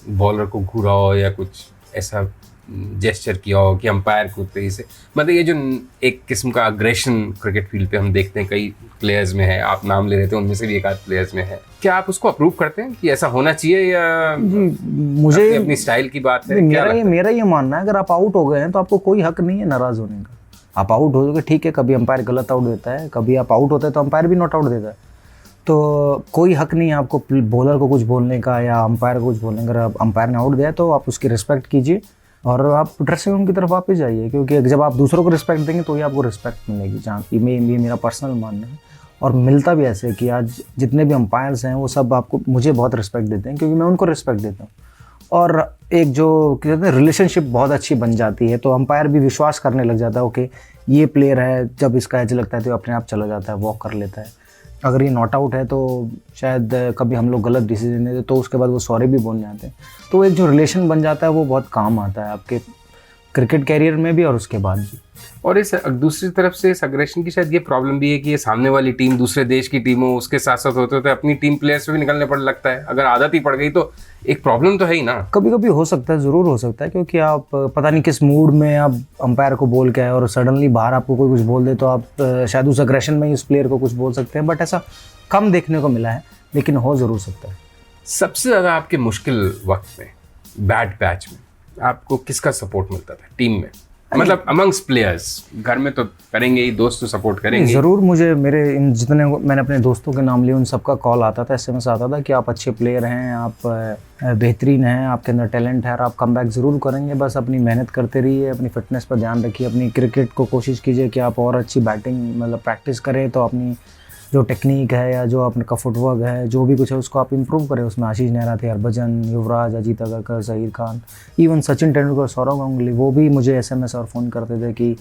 बॉलर को घूरा हो या कुछ ऐसा जेस्चर किया हो कि अंपायर को तेजी से, मतलब ये जो एक किस्म का अग्रेशन क्रिकेट फील्ड पे हम देखते हैं कई प्लेयर्स में है, आप नाम ले रहे थे, उनमें से भी एक आध प्लेयर्स में है, क्या आप उसको अप्रूव करते हैं कि ऐसा होना चाहिए, या मुझे अपनी स्टाइल की बात है? मेरा ये मानना है, अगर आप आउट हो गए हैं तो आपको कोई हक नहीं है नाराज़ होने का। आप आउट हो गए, ठीक है, कभी अंपायर गलत आउट देता है, कभी आप आउट होते हैं तो अंपायर भी नॉट आउट देता है, तो कोई हक नहीं है आपको बॉलर को कुछ बोलने का या अंपायर को कुछ बोलने का। अगर अंपायर ने आउट दिया तो आप उसकी रिस्पेक्ट कीजिए और आप ड्रेसिंग रूम की तरफ वापस जाइए, क्योंकि जब आप दूसरों को रिस्पेक्ट देंगे तो ही आपको रिस्पेक्ट मिलेगी। जहाँ ये मेरा पर्सनल मानना है, और मिलता भी ऐसे कि आज जितने भी अंपायर्स हैं वो सब आपको, मुझे बहुत रिस्पेक्ट देते हैं, क्योंकि मैं उनको रिस्पेक्ट देता हूँ। और एक जो कहते हैं रिलेशनशिप बहुत अच्छी बन जाती है, तो अंपायर भी विश्वास करने लग जाता है, ओके ये प्लेयर है, जब इसका एज लगता है तो अपने आप चला जाता है, वॉक कर लेता है। अगर ये नॉट आउट है तो शायद कभी हम लोग गलत डिसीजन लेते तो उसके बाद वो सॉरी भी बोल जाते हैं, तो एक जो रिलेशन बन जाता है वो बहुत काम आता है आपके क्रिकेट कैरियर में भी और उसके बाद भी। और इस दूसरी तरफ से इस अग्रेशन की शायद ये प्रॉब्लम भी है कि ये सामने वाली टीम दूसरे देश की टीम हो, उसके साथ साथ होते होते अपनी टीम प्लेयर्स पे भी निकलने पड़ लगता है। अगर आदत ही पड़ गई तो एक प्रॉब्लम तो है ही ना। कभी कभी हो सकता है, ज़रूर हो सकता है, क्योंकि आप पता नहीं किस मूड में आप अंपायर को बोल के आए और सडनली बाहर आपको कोई कुछ बोल दे तो आप शायद उस अग्रेशन में ही उस प्लेयर को कुछ बोल सकते हैं, बट ऐसा कम देखने को मिला है, लेकिन हो ज़रूर सकता है। सबसे ज़्यादा आपके मुश्किल वक्त में, बैड पैच में, आपको किसका सपोर्ट मिलता था टीम में? मतलब अमंग्स प्लेयर्स, घर में तो करेंगे ही, दोस्त तो सपोर्ट करेंगे। ज़रूर, मुझे मेरे इन जितने मैंने अपने दोस्तों के नाम लिए उन सबका कॉल आता था, SMS आता था कि आप अच्छे प्लेयर हैं, आप बेहतरीन हैं, आपके अंदर टैलेंट है और आप कमबैक ज़रूर करेंगे, बस अपनी मेहनत करते रहिए, अपनी फिटनेस पर ध्यान रखिए, अपनी क्रिकेट को कोशिश कीजिए कि आप और अच्छी बैटिंग मतलब प्रैक्टिस करें, तो अपनी जो टेक्निक है या जो अपने का फुटवर्क है, जो भी कुछ है उसको आप इम्प्रूव करें। उसमें आशीष नेहरा थे, हरभजन, युवराज, अजीत अगरकर, जहीर खान, इवन सचिन तेंदुलकर, सौरव गांगुली, वो भी मुझे SMS और फ़ोन करते थे कि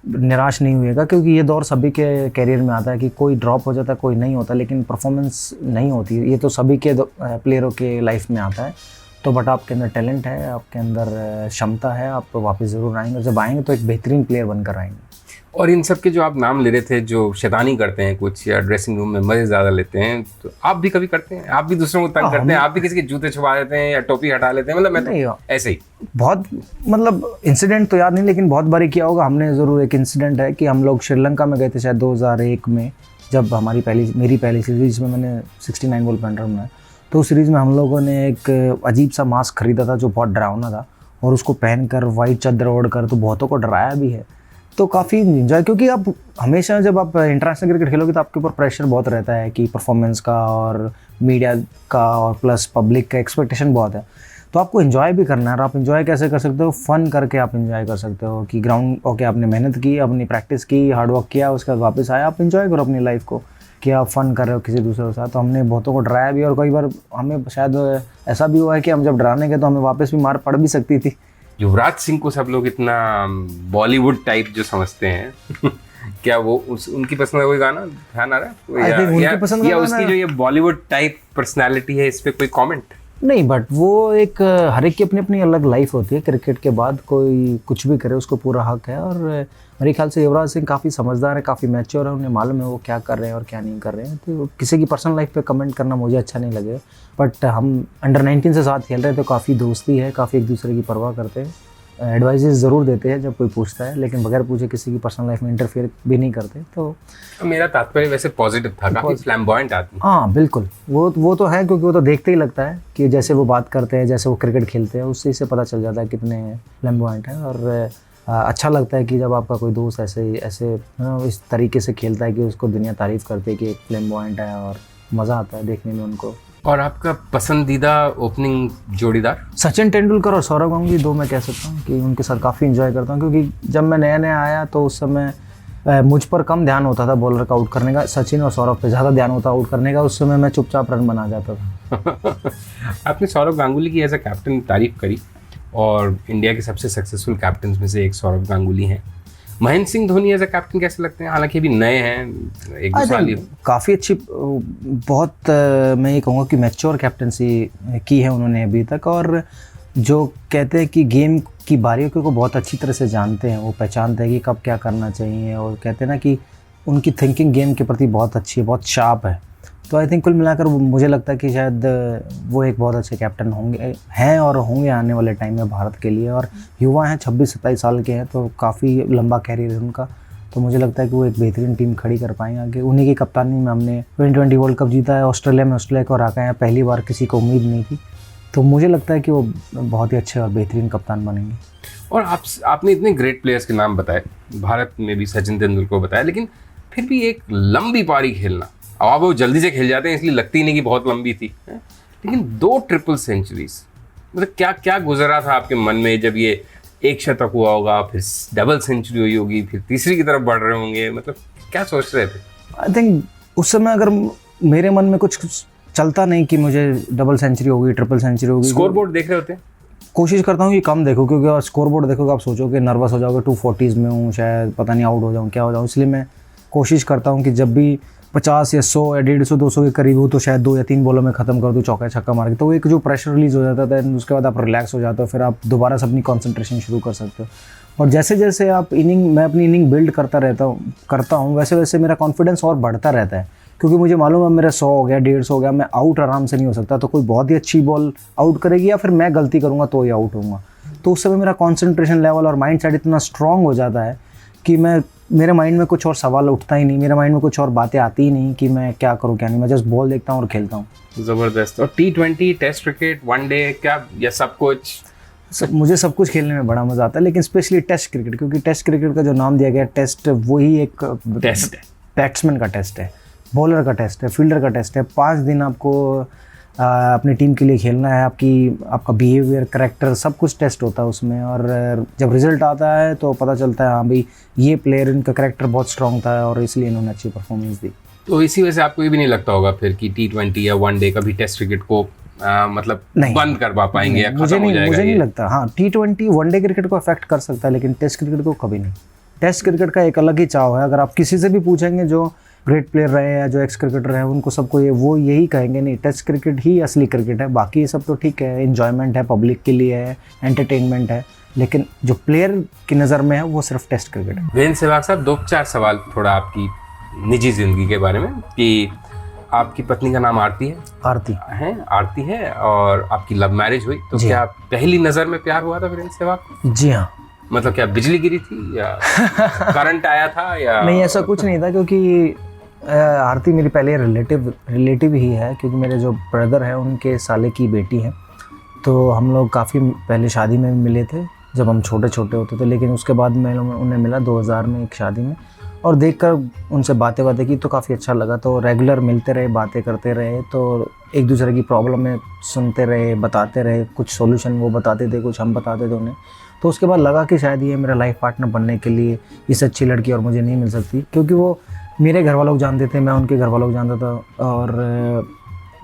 निराश नहीं हुएगा, क्योंकि ये दौर सभी के कैरियर में आता है कि कोई ड्रॉप हो जाता है, कोई नहीं होता, लेकिन परफॉर्मेंस नहीं होती, ये तो सभी के प्लेयरों के लाइफ में आता है। तो बट आपके अंदर टैलेंट है, आपके अंदर क्षमता है, आप वापस ज़रूर आएंगे, जब आएंगे तो एक बेहतरीन प्लेयर बनकर आएंगे। और इन सब के जो आप नाम ले रहे थे, जो शैतानी करते हैं कुछ या ड्रेसिंग रूम में मज़े ज़्यादा लेते हैं, तो आप भी कभी करते हैं? आप भी दूसरों को तंग करते हैं? आप भी किसी के जूते छुपा देते हैं या टोपी हटा लेते हैं? मतलब मैं तो ऐसे ही बहुत मतलब इंसिडेंट तो याद नहीं, लेकिन बहुत बारी किया होगा हमने। ज़रूर एक इंसिडेंट है कि हम लोग श्रीलंका में गए थे शायद 2001 में, जब मेरी पहली सीरीज़ में मैंने 69 बॉल पर 100 बनाया, तो उस सीरीज़ में हम लोगों ने एक अजीब सा मास्क खरीदा था जो बहुत डरावना था, और उसको पहनकर वाइट चादर ओढ़ कर तो बहुतों को डराया भी है। तो काफ़ी इंजॉय, क्योंकि आप हमेशा जब आप इंटरनेशनल क्रिकेट खेलोगे तो आपके ऊपर प्रेशर बहुत रहता है कि परफॉर्मेंस का और मीडिया का और प्लस पब्लिक का एक्सपेक्टेशन बहुत है, तो आपको एंजॉय भी करना है। और आप एंजॉय कैसे कर सकते हो? फ़न करके आप एंजॉय कर सकते हो कि ग्राउंड ओके आपने मेहनत की, अपनी प्रैक्टिस की, हार्डवर्क किया, उसके बाद वापस आया, आप एंजॉय करो अपनी लाइफ को कि आप फ़न कर रहे हो किसी दूसरे के साथ। तो हमने बहुतों को डराया भी, और कई बार हमें शायद ऐसा भी हुआ है कि हम जब डराने गए तो हमें वापस भी मार पड़ भी सकती थी। युवराज सिंह को सब लोग इतना बॉलीवुड टाइप जो समझते हैं क्या वो उनकी पसंद का कोई गाना ध्यान आ रहा है या उसकी जो ये बॉलीवुड टाइप पर्सनालिटी है, इस पे कोई कमेंट? नहीं, बट वो एक हर एक की अपनी अपनी अलग लाइफ होती है। क्रिकेट के बाद कोई कुछ भी करे उसको पूरा हक है, और मेरे ख्याल से युवराज सिंह काफ़ी समझदार है, काफ़ी मैच्योर है, उन्हें मालूम है वो क्या कर रहे हैं और क्या नहीं कर रहे हैं। तो किसी की पर्सनल लाइफ पे कमेंट करना मुझे अच्छा नहीं लगे, बट हम अंडर 19 से साथ खेल रहे हैं तो काफ़ी दोस्ती है, काफ़ी एक दूसरे की परवाह करते हैं, एडवाइजेस ज़रूर देते हैं जब कोई पूछता है, लेकिन बगैर पूछे किसी की पर्सनल लाइफ में इंटरफेयर भी नहीं करते। तो मेरा तात्पर्य वैसे पॉजिटिव था, काफ़ी फ्लैम्बॉयंट आदमी। हाँ बिल्कुल, वो तो है, क्योंकि वो तो देखते ही लगता है कि जैसे वो बात करते हैं, जैसे वो क्रिकेट खेलते हैं, उससे से पता चल जाता है कितने फ्लैम्बॉयंट हैं। और अच्छा लगता है कि जब आपका कोई दोस्त ऐसे इस तरीके से खेलता है कि उसको दुनिया तारीफ़ करती है कि एक फ्लैम्बॉयंट है, और मज़ा आता है देखने में उनको। और आपका पसंदीदा ओपनिंग जोड़ीदार? सचिन तेंदुलकर और सौरव गांगुली, दो मैं कह सकता हूँ कि उनके साथ काफ़ी एंजॉय करता हूँ, क्योंकि जब मैं नया नया आया तो उस समय मुझ पर कम ध्यान होता था बॉलर का आउट करने का, सचिन और सौरव पे ज़्यादा ध्यान होता आउट करने का। उस समय मैं चुपचाप रन बना जाता था। आपने सौरव गांगुली की एज अ कैप्टन तारीफ करी, और इंडिया के सबसे सक्सेसफुल कैप्टन में से एक सौरव गांगुली हैं। Mahendra Singh Dhoni as a captain कैसे लगते हैं? हालांकि अभी नए हैं, 1-2 साल ही। काफ़ी अच्छी, बहुत मैं ये कहूँगा कि मैच्योर कैप्टनसी की है उन्होंने अभी तक, और जो कहते हैं कि गेम की बारीकियों को बहुत अच्छी तरह से जानते हैं, वो पहचानते हैं कि कब क्या करना चाहिए, और कहते हैं ना कि उनकी थिंकिंग गेम के प्रति बहुत अच्छी है, बहुत शार्प है। तो आई थिंक कुल मिलाकर मुझे लगता है कि शायद वो एक बहुत अच्छे कैप्टन हैं और होंगे आने वाले टाइम में भारत के लिए। और युवा हैं, 26-27 साल के हैं, तो काफ़ी लंबा कैरियर है उनका। तो मुझे लगता है कि वो एक बेहतरीन टीम खड़ी कर पाएंगे आगे। उन्हीं की कप्तानी में हमने 2020 वर्ल्ड कप जीता है, ऑस्ट्रेलिया को हरा के आए हैं, पहली बार, किसी को उम्मीद नहीं थी। तो मुझे लगता है कि वो बहुत ही अच्छे और बेहतरीन कप्तान बनेंगे। और आपने इतने ग्रेट प्लेयर्स के नाम बताए, भारत में भी सचिन तेंदुलकर को बताया, लेकिन फिर भी एक लंबी पारी खेलना, अब वो जल्दी से खेल जाते हैं इसलिए लगती नहीं कि बहुत लंबी थी, लेकिन 2 ट्रिपल सेंचुरीज, मतलब क्या क्या गुजरा था आपके मन में जब ये एक शतक हुआ होगा, फिर डबल सेंचुरी हुई होगी, फिर तीसरी की तरफ बढ़ रहे होंगे, मतलब क्या सोच रहे थे? आई थिंक उस समय अगर मेरे मन में कुछ चलता नहीं कि मुझे डबल सेंचुरी होगी, ट्रिपल सेंचुरी होगी। स्कोर बोर्ड देख रहे होते हैं? कोशिश करता हूँ कि कम देखो, क्योंकि और स्कोर बोर्ड देखोगे आप सोचोगे नर्वस हो जाओगे, 240s में हूँ, शायद पता नहीं आउट हो जाऊँ, क्या हो जाऊँ। इसलिए मैं कोशिश करता हूँ कि जब भी 50 या 100 या 150 200 के करीब हो तो शायद 2 या 3 बॉलों में ख़त्म कर दो, चौका छक्का मार के, तो एक जो प्रेशर रिलीज़ हो जाता था, उसके बाद आप रिलैक्स हो जाते हो, फिर आप दोबारा से अपनी कंसंट्रेशन शुरू कर सकते हो। और जैसे जैसे मैं अपनी इनिंग बिल्ड करता हूँ वैसे वैसे मेरा कॉन्फिडेंस और बढ़ता रहता है, क्योंकि मुझे मालूम है मेरा 100 हो गया, 150 हो गया, मैं आउट आराम से नहीं हो सकता, तो कोई बहुत ही अच्छी बॉल आउट करेगी या फिर मैं गलती करूँगा तो ही आउट होऊंगा। तो उस समय मेरा कॉन्सेंट्रेशन लेवल और माइंड सेट इतना स्ट्रॉन्ग हो जाता है कि मेरे माइंड में कुछ और सवाल उठता ही नहीं, मेरे माइंड में कुछ और बातें आती ही नहीं कि मैं क्या करूँ क्या नहीं, मैं जस्ट बॉल देखता हूँ और खेलता हूँ। जबरदस्त। और T20 टेस्ट क्रिकेट वनडे क्या या सब कुछ? मुझे सब कुछ खेलने में बड़ा मज़ा आता है, लेकिन स्पेशली टेस्ट क्रिकेट, क्योंकि टेस्ट क्रिकेट का जो नाम दिया गया टेस्ट, वही एक टेस्ट है, बैट्समैन का टेस्ट है, बॉलर का टेस्ट है, फील्डर का टेस्ट है। 5 दिन आपको अपनी टीम के लिए खेलना है, आपका बिहेवियर, करैक्टर, सब कुछ टेस्ट होता है उसमें। और जब रिजल्ट आता है तो पता चलता है हाँ भाई ये प्लेयर, इनका करैक्टर बहुत स्ट्रॉन्ग था और इसलिए इन्होंने अच्छी परफॉर्मेंस दी। तो इसी वजह से आपको ये भी नहीं लगता होगा फिर कि T20 या वनडे कभी टेस्ट क्रिकेट को मतलब बंद करवा पाएंगे या खत्म हो जाएगा? मुझे नहीं लगता। हाँ, T20 वनडे क्रिकेट को अफेक्ट कर सकता है, लेकिन टेस्ट क्रिकेट को कभी नहीं। टेस्ट क्रिकेट का एक अलग ही चाव है। अगर आप किसी से भी पूछेंगे जो ग्रेट प्लेयर रहे हैं या जो एक्स क्रिकेटर रहे हैं, उनको सबको वो यही कहेंगे नहीं, टेस्ट क्रिकेट ही असली क्रिकेट है। बाकी ये सब तो ठीक है, एंजॉयमेंट है, पब्लिक के लिए है, एंटरटेनमेंट है, लेकिन जो प्लेयर की नज़र में है वो सिर्फ टेस्ट क्रिकेट है। वीरेंद्र सहवाग साहब, 2-4 सवाल थोड़ा आपकी निजी जिंदगी के बारे में, कि आपकी पत्नी का नाम आरती है? आरती है। और आपकी लव मैरिज हुई, तो क्या पहली नज़र में प्यार हुआ था वीरेंद्र सहवाग? जी हाँ। मतलब क्या बिजली गिरी थी या करंट आया था या? नहीं, ऐसा कुछ नहीं था, क्योंकि आरती मेरी पहले रिलेटिव ही है, क्योंकि मेरे जो ब्रदर है उनके साले की बेटी है। तो हम लोग काफ़ी पहले शादी में मिले थे जब हम छोटे छोटे होते थे, लेकिन उसके बाद मैं उन्हें मिला 2000 में एक शादी में, और देखकर उनसे बातें की तो काफ़ी अच्छा लगा। तो रेगुलर मिलते रहे, बातें करते रहे, तो एक दूसरे की प्रॉब्लमें सुनते रहे, बताते रहे, कुछ सॉल्यूशन वो बताते थे, कुछ हम बताते थे उन्हें। तो उसके बाद लगा कि शायद ये मेरा लाइफ पार्टनर बनने के लिए इससे अच्छी लड़की और मुझे नहीं मिल सकती, क्योंकि वो मेरे घर वालों को जानते थे, मैं उनके घर वालों को जानता था, और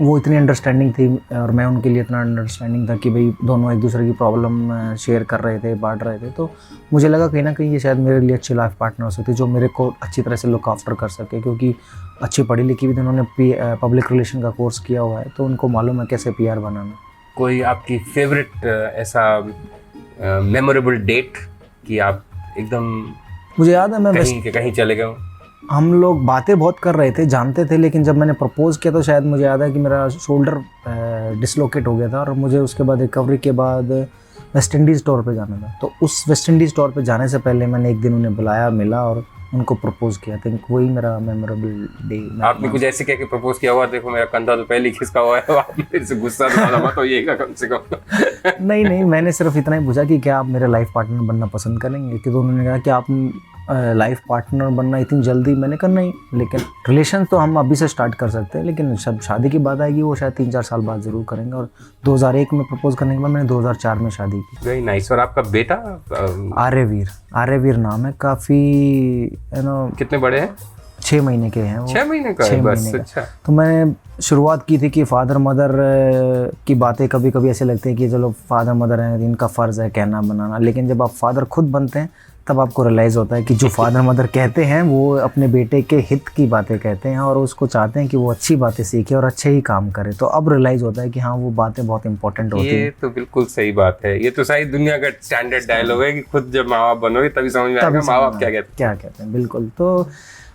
वो इतनी अंडरस्टैंडिंग थी और मैं उनके लिए इतना अंडरस्टैंडिंग था कि भाई दोनों एक दूसरे की प्रॉब्लम शेयर कर रहे थे, बांट रहे थे। तो मुझे लगा कहीं ना कहीं ये शायद मेरे लिए अच्छी लाइफ पार्टनर हो सकती, जो मेरे को अच्छी तरह से लुक आफ्टर कर सके, क्योंकि अच्छी पढ़ी लिखी भी थी, उन्होंने पब्लिक रिलेशन का कोर्स किया हुआ है, तो उनको मालूम है कैसे PR बनाना। कोई आपकी फेवरेट ऐसा मेमोरेबल डेट कि आप एकदम, मुझे याद है मैं कहीं चले गए? हम लोग बातें बहुत कर रहे थे, जानते थे, लेकिन जब मैंने प्रपोज़ किया तो शायद मुझे याद है कि मेरा शोल्डर डिसलोकेट हो गया था, और मुझे उसके बाद रिकवरी के बाद वेस्ट इंडीज़ टूर पे जाना था। तो उस वेस्ट इंडीज़ टूर पे जाने से पहले मैंने एक दिन उन्हें बुलाया, मिला और उनको प्रपोज किया। थिंक वही मेरा मेमोरेबल डे। आपने कुछ ऐसे कह के प्रपोज किया हुआ, देखो मेरा कंधा तो पहले ही खिसका हुआ है, आप मेरे से गुस्सा तो मत होइएगा कम से कम? नहीं, मैंने सिर्फ इतना ही पूछा कि क्या आप मेरे लाइफ पार्टनर बनना पसंद करेंगे, कि तो उन्होंने कहा कि आप लाइफ पार्टनर बनना इतनी जल्दी, मैंने कहा नहीं, लेकिन रिलेशन तो हम अभी से स्टार्ट कर सकते हैं, लेकिन जब शादी की बात आएगी वो शायद 3-4 साल बाद ज़रूर करेंगे। और 2001 में प्रपोज करने के बाद मैंने 2004 में शादी की। Very nice. और आपका बेटा? आर्यवीर नाम है, काफ़ी कितने बड़े हैं? 6 महीने के हैं वो। 6 महीने का? 6 बस, महीने का। अच्छा। तो मैंने शुरुआत की थी कि फादर मदर की बातें कभी कभी ऐसे लगते हैं कि चलो फादर मदर हैं, इनका फ़र्ज़ है कहना बनाना, लेकिन जब आप फादर खुद बनते हैं तब आपको रियलाइज़ होता है कि जो फादर मदर कहते हैं वो अपने बेटे के हित की बातें कहते हैं और उसको चाहते हैं कि वो अच्छी बातें सीखे और अच्छे ही काम करे। तो अब रियलाइज़ होता है कि हाँ, वो बातें बहुत इंपॉर्टेंट होती हैं। ये तो बिल्कुल सही बात है। ये तो सारी दुनिया का स्टैंडर्ड डायलॉग है कि खुद जब माँ बाप बनोगे तभी समझ में आएगा माँ बाप क्या कहते हैं। बिल्कुल। तो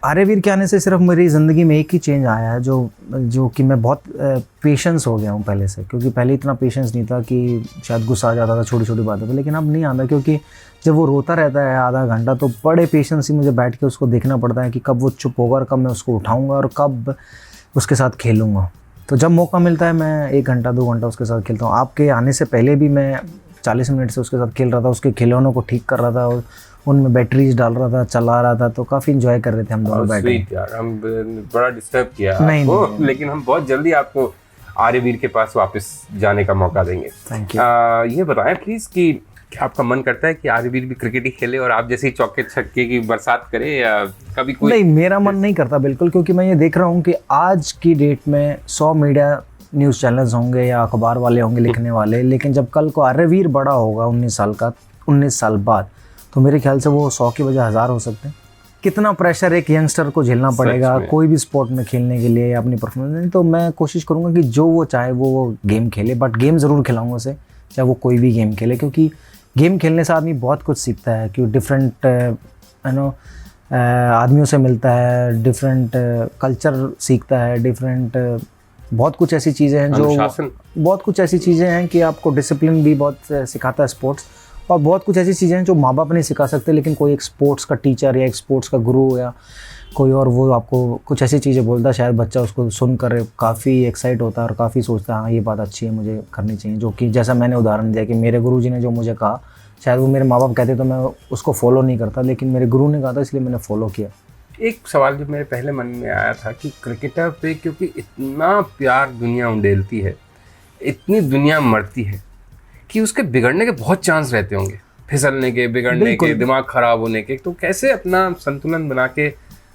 आर्यवीर के आने से सिर्फ मेरी ज़िंदगी में एक ही चेंज आया है, जो कि मैं बहुत पेशेंस हो गया हूँ पहले से, क्योंकि पहले इतना पेशेंस नहीं था कि शायद गुस्सा आ जाता था छोटी छोटी बातों पे, लेकिन अब नहीं आता, क्योंकि जब वो रोता रहता है आधा घंटा तो बड़े पेशेंस ही मुझे बैठ के उसको देखना पड़ता है कि कब वो चुप होगा और कब मैं उसको उठाऊँगा और कब उसके साथ खेलूँगा। तो जब मौका मिलता है मैं 1 घंटा 2 घंटा उसके साथ खेलता हूँ। आपके आने से पहले भी मैं 40 मिनट से उसके साथ खेल रहा था, उसके खिलौनों को ठीक कर रहा था और उनमें बैटरीज डाल रहा था, चला रहा था, तो काफ़ी इंजॉय कर रहे थे हम दोनों बैठ के। यार हम बड़ा डिस्टर्ब किया नहीं, लेकिन हम बहुत जल्दी आपको आर्यवीर के पास वापस जाने का मौका देंगे। Thank you. ये बताएं प्लीज़ कि क्या आपका मन करता है कि आर्यवीर भी क्रिकेट ही खेले और आप जैसे ही चौके छक्के की बरसात करे, या कभी कोई? नहीं, मेरा मन नहीं करता बिल्कुल, क्योंकि मैं ये देख रहा हूँ कि आज की डेट में 100 मीडिया न्यूज़ चैनल्स होंगे या अखबार वाले होंगे लिखने वाले, लेकिन जब कल को आर्यवीर बड़ा होगा 19 साल बाद, तो मेरे ख्याल से वो 100 की बजाय 1000 हो सकते हैं। कितना प्रेशर एक यंगस्टर को झेलना पड़ेगा में। कोई भी स्पोर्ट में खेलने के लिए या अपनी परफॉर्मेंस। तो मैं कोशिश करूँगा कि जो वो चाहे वो गेम खेले, बट गेम ज़रूर खिलाऊंगा उसे, चाहे वो कोई भी गेम खेले, क्योंकि गेम खेलने से आदमी बहुत कुछ सीखता है। क्योंकि डिफरेंट आदमियों से मिलता है, डिफरेंट कल्चर सीखता है, डिफरेंट बहुत कुछ ऐसी चीज़ें हैं जो बहुत कुछ ऐसी चीज़ें हैं कि आपको डिसिप्लिन भी बहुत सिखाता है स्पोर्ट्स। और बहुत कुछ ऐसी चीज़ें हैं जो माँ बाप नहीं सिखा सकते, लेकिन कोई एक स्पोर्ट्स का टीचर या एक स्पोर्ट्स का गुरु या कोई और वो आपको कुछ ऐसी चीज़ें बोलता है, शायद बच्चा उसको सुनकर काफ़ी एक्साइट होता है और काफ़ी सोचता है हाँ ये बात अच्छी है, मुझे करनी चाहिए। जो कि जैसा मैंने उदाहरण दिया कि मेरे गुरुजी ने जो मुझे कहा, शायद वो मेरे माँ बाप कहते तो मैं उसको फॉलो नहीं करता, लेकिन मेरे गुरु ने कहा था इसलिए मैंने फॉलो किया। एक सवाल जो मेरे पहले मन में आया था कि क्रिकेटर पे क्योंकि इतना प्यार दुनिया उंडेलती है, इतनी दुनिया मरती है कि उसके बिगड़ने के बहुत चांस रहते होंगे, फिसलने के, बिगड़ने के, दिमाग खराब होने के। तो कैसे अपना संतुलन बना के,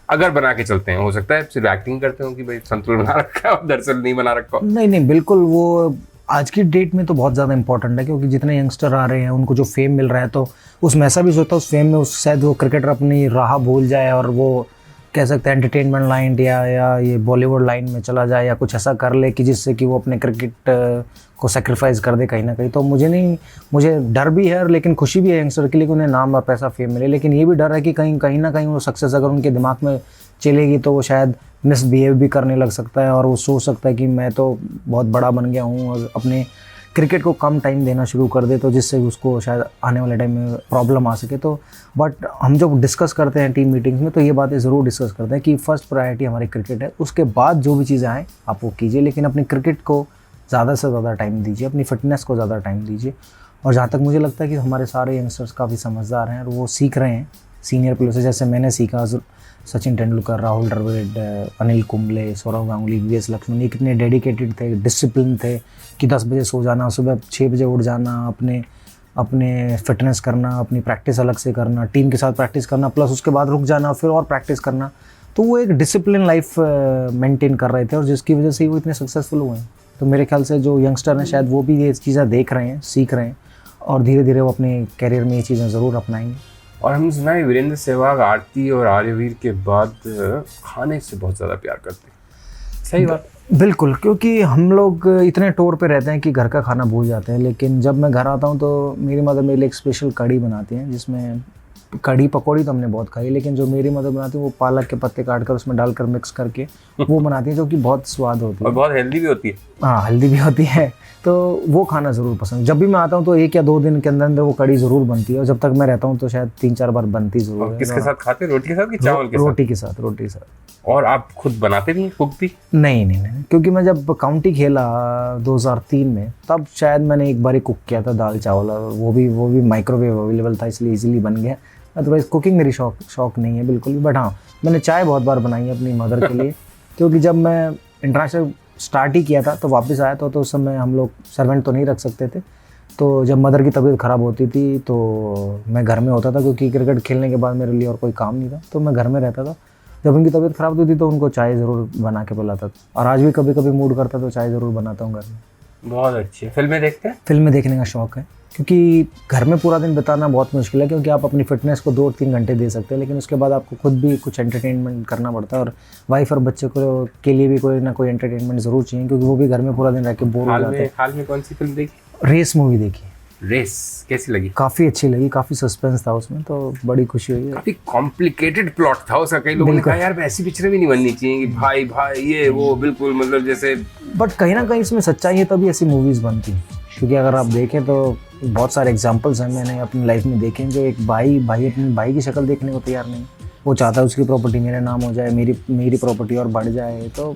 अगर बना के चलते हैं, हो सकता है सिर्फ एक्टिंग करते हो कि भाई संतुलन बना रखा है और दरअसल नहीं बना रखा। नहीं बिल्कुल, वो आज की डेट में तो बहुत ज़्यादा इंपॉर्टेंट है, क्योंकि जितने यंगस्टर आ रहे हैं उनको जो फेम मिल रहा है, तो उसमें ऐसा भी सोचता है उस फेम में उस शायद वो क्रिकेटर अपनी राह भूल जाए और वो कह सकते हैं एंटरटेनमेंट लाइन या ये बॉलीवुड लाइन में चला जाए या कुछ ऐसा कर ले कि जिससे कि वो अपने क्रिकेट को सेक्रीफाइस कर दे कहीं ना कहीं। तो मुझे डर भी है लेकिन खुशी भी है यंगस्टर के लिए कि उन्हें नाम और पैसा फेम मिले, लेकिन ये भी डर है कि कहीं ना कहीं वो सक्सेस अगर उनके दिमाग में चलेगी तो वो शायद मिसबिहेव भी करने लग सकता है और वो सोच सकता है कि मैं तो बहुत बड़ा बन गया हूँ और अपने क्रिकेट को कम टाइम देना शुरू कर दे, तो जिससे उसको शायद आने वाले टाइम में प्रॉब्लम आ सके। तो बट हम जब डिस्कस करते हैं टीम मीटिंग्स में तो ये बातें ज़रूर डिस्कस करते हैं कि फर्स्ट प्रायोरिटी हमारी क्रिकेट है, उसके बाद जो भी चीज़ें आएँ आप वो कीजिए, लेकिन अपनी क्रिकेट को ज़्यादा से ज़्यादा टाइम दीजिए, अपनी फिटनेस को ज़्यादा टाइम दीजिए। और जहाँ तक मुझे लगता है कि हमारे सारे यंगस्टर्स काफ़ी समझदार हैं और वो सीख रहे हैं सीनियर प्लेयर से, जैसे मैंने सीखा सचिन तेंदुलकर, राहुल द्रविड़, अनिल कुंबले, सौरव गांगुली, वीएस लक्ष्मण, ये कितने डेडिकेटेड थे, डिसिप्लिन थे कि 10 बजे सो जाना, सुबह 6 बजे उठ जाना, अपने फिटनेस करना, अपनी प्रैक्टिस अलग से करना, टीम के साथ प्रैक्टिस करना, प्लस उसके बाद रुक जाना फिर और प्रैक्टिस करना। तो वो एक डिसिप्लिन लाइफ मेंटेन कर रहे थे और जिसकी वजह से ही वो इतने सक्सेसफुल हुए हैं। तो मेरे ख्याल से जो यंगस्टर हैं शायद वो भी ये चीज़ें देख रहे हैं, सीख रहे हैं और धीरे धीरे वो अपने कैरियर में ये चीज़ें ज़रूर अपनाएंगे। और हमने सुना है वीरेंद्र सहवाग आरती और आर्यवीर के बाद खाने से बहुत ज़्यादा प्यार करते हैं, सही बात? बिल्कुल, क्योंकि हम लोग इतने टूर पे रहते हैं कि घर का खाना भूल जाते हैं, लेकिन जब मैं घर आता हूँ तो मेरी मदर मेरे लिए एक स्पेशल कढ़ी बनाती हैं, जिसमें कढ़ी पकौड़ी तो हमने बहुत खाई, लेकिन जो मेरी मदर बनाती है वो पालक के पत्ते काट कर उसमें डालकर मिक्स करके वो बनाती है, जो कि बहुत स्वाद होती है और बहुत हेल्दी भी होती है। हाँ, हेल्दी भी होती है। तो वो खाना ज़रूर पसंद, जब भी मैं आता हूँ तो 1 या 2 दिन के अंदर अंदर वो कढ़ी ज़रूर बनती है और जब तक मैं रहता हूँ तो शायद 3-4 बार बनती ज़रूर है। किसके साथ खाते, रोटी के साथ कि चावल के साथ? रोटी के साथ, रोटी के साथ। और आप खुद बनाते भी हैं, कुक भी? नहीं, क्योंकि मैं जब काउंटी खेला 2003 में तब शायद मैंने एक बार ही कुक किया था दाल चावल, और वो भी माइक्रोवेव अवेलेबल था इसलिए इजीली बन गया। अदरवाइज कुकिंग मेरी शौक नहीं है बिल्कुल भी। बट हाँ, मैंने चाय बहुत बार बनाई है अपनी मदर के लिए क्योंकि जब मैं इंटरनेशनल स्टार्ट ही किया था तो वापस आया तो उस समय हम लोग सर्वेंट तो नहीं रख सकते थे, तो जब मदर की तबीयत ख़राब होती थी तो मैं घर में होता था, क्योंकि क्रिकेट खेलने के बाद मेरे लिए और कोई काम नहीं था, तो मैं घर में रहता था। जब उनकी तबीयत ख़राब होती थी तो उनको चाय ज़रूर बना के पिलाता था और आज भी कभी कभी मूड करता तो चाय ज़रूर बनाता हूँ घर में। बहुत अच्छी है। फिल्में देखते हैं? फिल्में देखने का शौक़ है, क्योंकि घर में पूरा दिन बिताना बहुत मुश्किल है, क्योंकि आप अपनी फिटनेस को 2-3 घंटे दे सकते हैं, लेकिन उसके बाद आपको खुद भी कुछ एंटरटेनमेंट करना पड़ता है और वाइफ और बच्चे को के लिए भी कोई ना कोई एंटरटेनमेंट ज़रूर चाहिए, क्योंकि वो भी घर में पूरा दिन रह के बोर हो जाते हैं। हाल में कौन सी फिल्म देखी? रेस मूवी देखी। रेस कैसी लगी? काफ़ी अच्छी लगी, काफ़ी सस्पेंस था उसमें, तो बड़ी खुशी हुई। काफ़ी कॉम्प्लिकेटेड प्लॉट था उसका, कई लोगों ने कहा यार ऐसी पिक्चरें भी नहीं बननी चाहिए कि भाई ये वो, बिल्कुल मतलब जैसे। बट कहीं ना कहीं इसमें सच्चाई है तभी ऐसी मूवीज़ बनती हैं, क्योंकि अगर आप देखें तो बहुत सारे एग्जांपल्स हैं मैंने अपनी लाइफ में देखे हैं, जो एक भाई अपने भाई की शक्ल देखने को तैयार नहीं, वो चाहता है उसकी प्रॉपर्टी मेरे नाम हो जाए, मेरी प्रॉपर्टी और बढ़ जाए। तो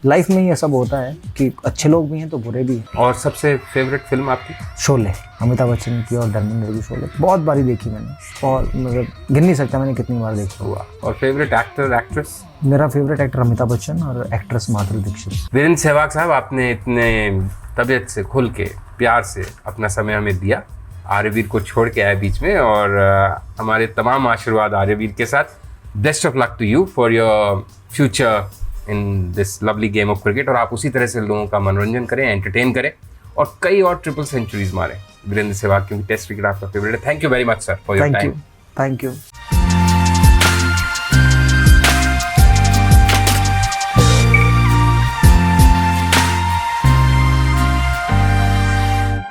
लाइफ में ये सब होता है कि अच्छे लोग भी हैं तो बुरे भी हैं। और सबसे फेवरेट फिल्म आपकी? शोले, अमिताभ बच्चन की और धर्मेंद्र की शोले बहुत बारी देखी मैंने और मतलब गिन नहीं सकता मैंने कितनी बार देखी हुआ। और फेवरेट एक्टर एक्ट्रेस? मेरा फेवरेट एक्टर अमिताभ बच्चन और एक्ट्रेस माधुरी दीक्षित। वीरेंद्र सहवाग साहब, आपने इतने तबीयत से खुल के प्यार से अपना समय हमें दिया, आर्यवीर को छोड़ के आए बीच में, और हमारे तमाम आशीर्वाद आर्यवीर के साथ। Best of luck to you for your future in this lovely game of cricket, और आप उसी तरह से लोगों का मनोरंजन करें, एंटरटेन करें और कई और ट्रिपल सेंचुरीज मारें वीरेंद्र सहवाग, क्योंकि टेस्ट क्रिकेट आपका फेवरेट है। Thank you very much sir for your time. Thank you.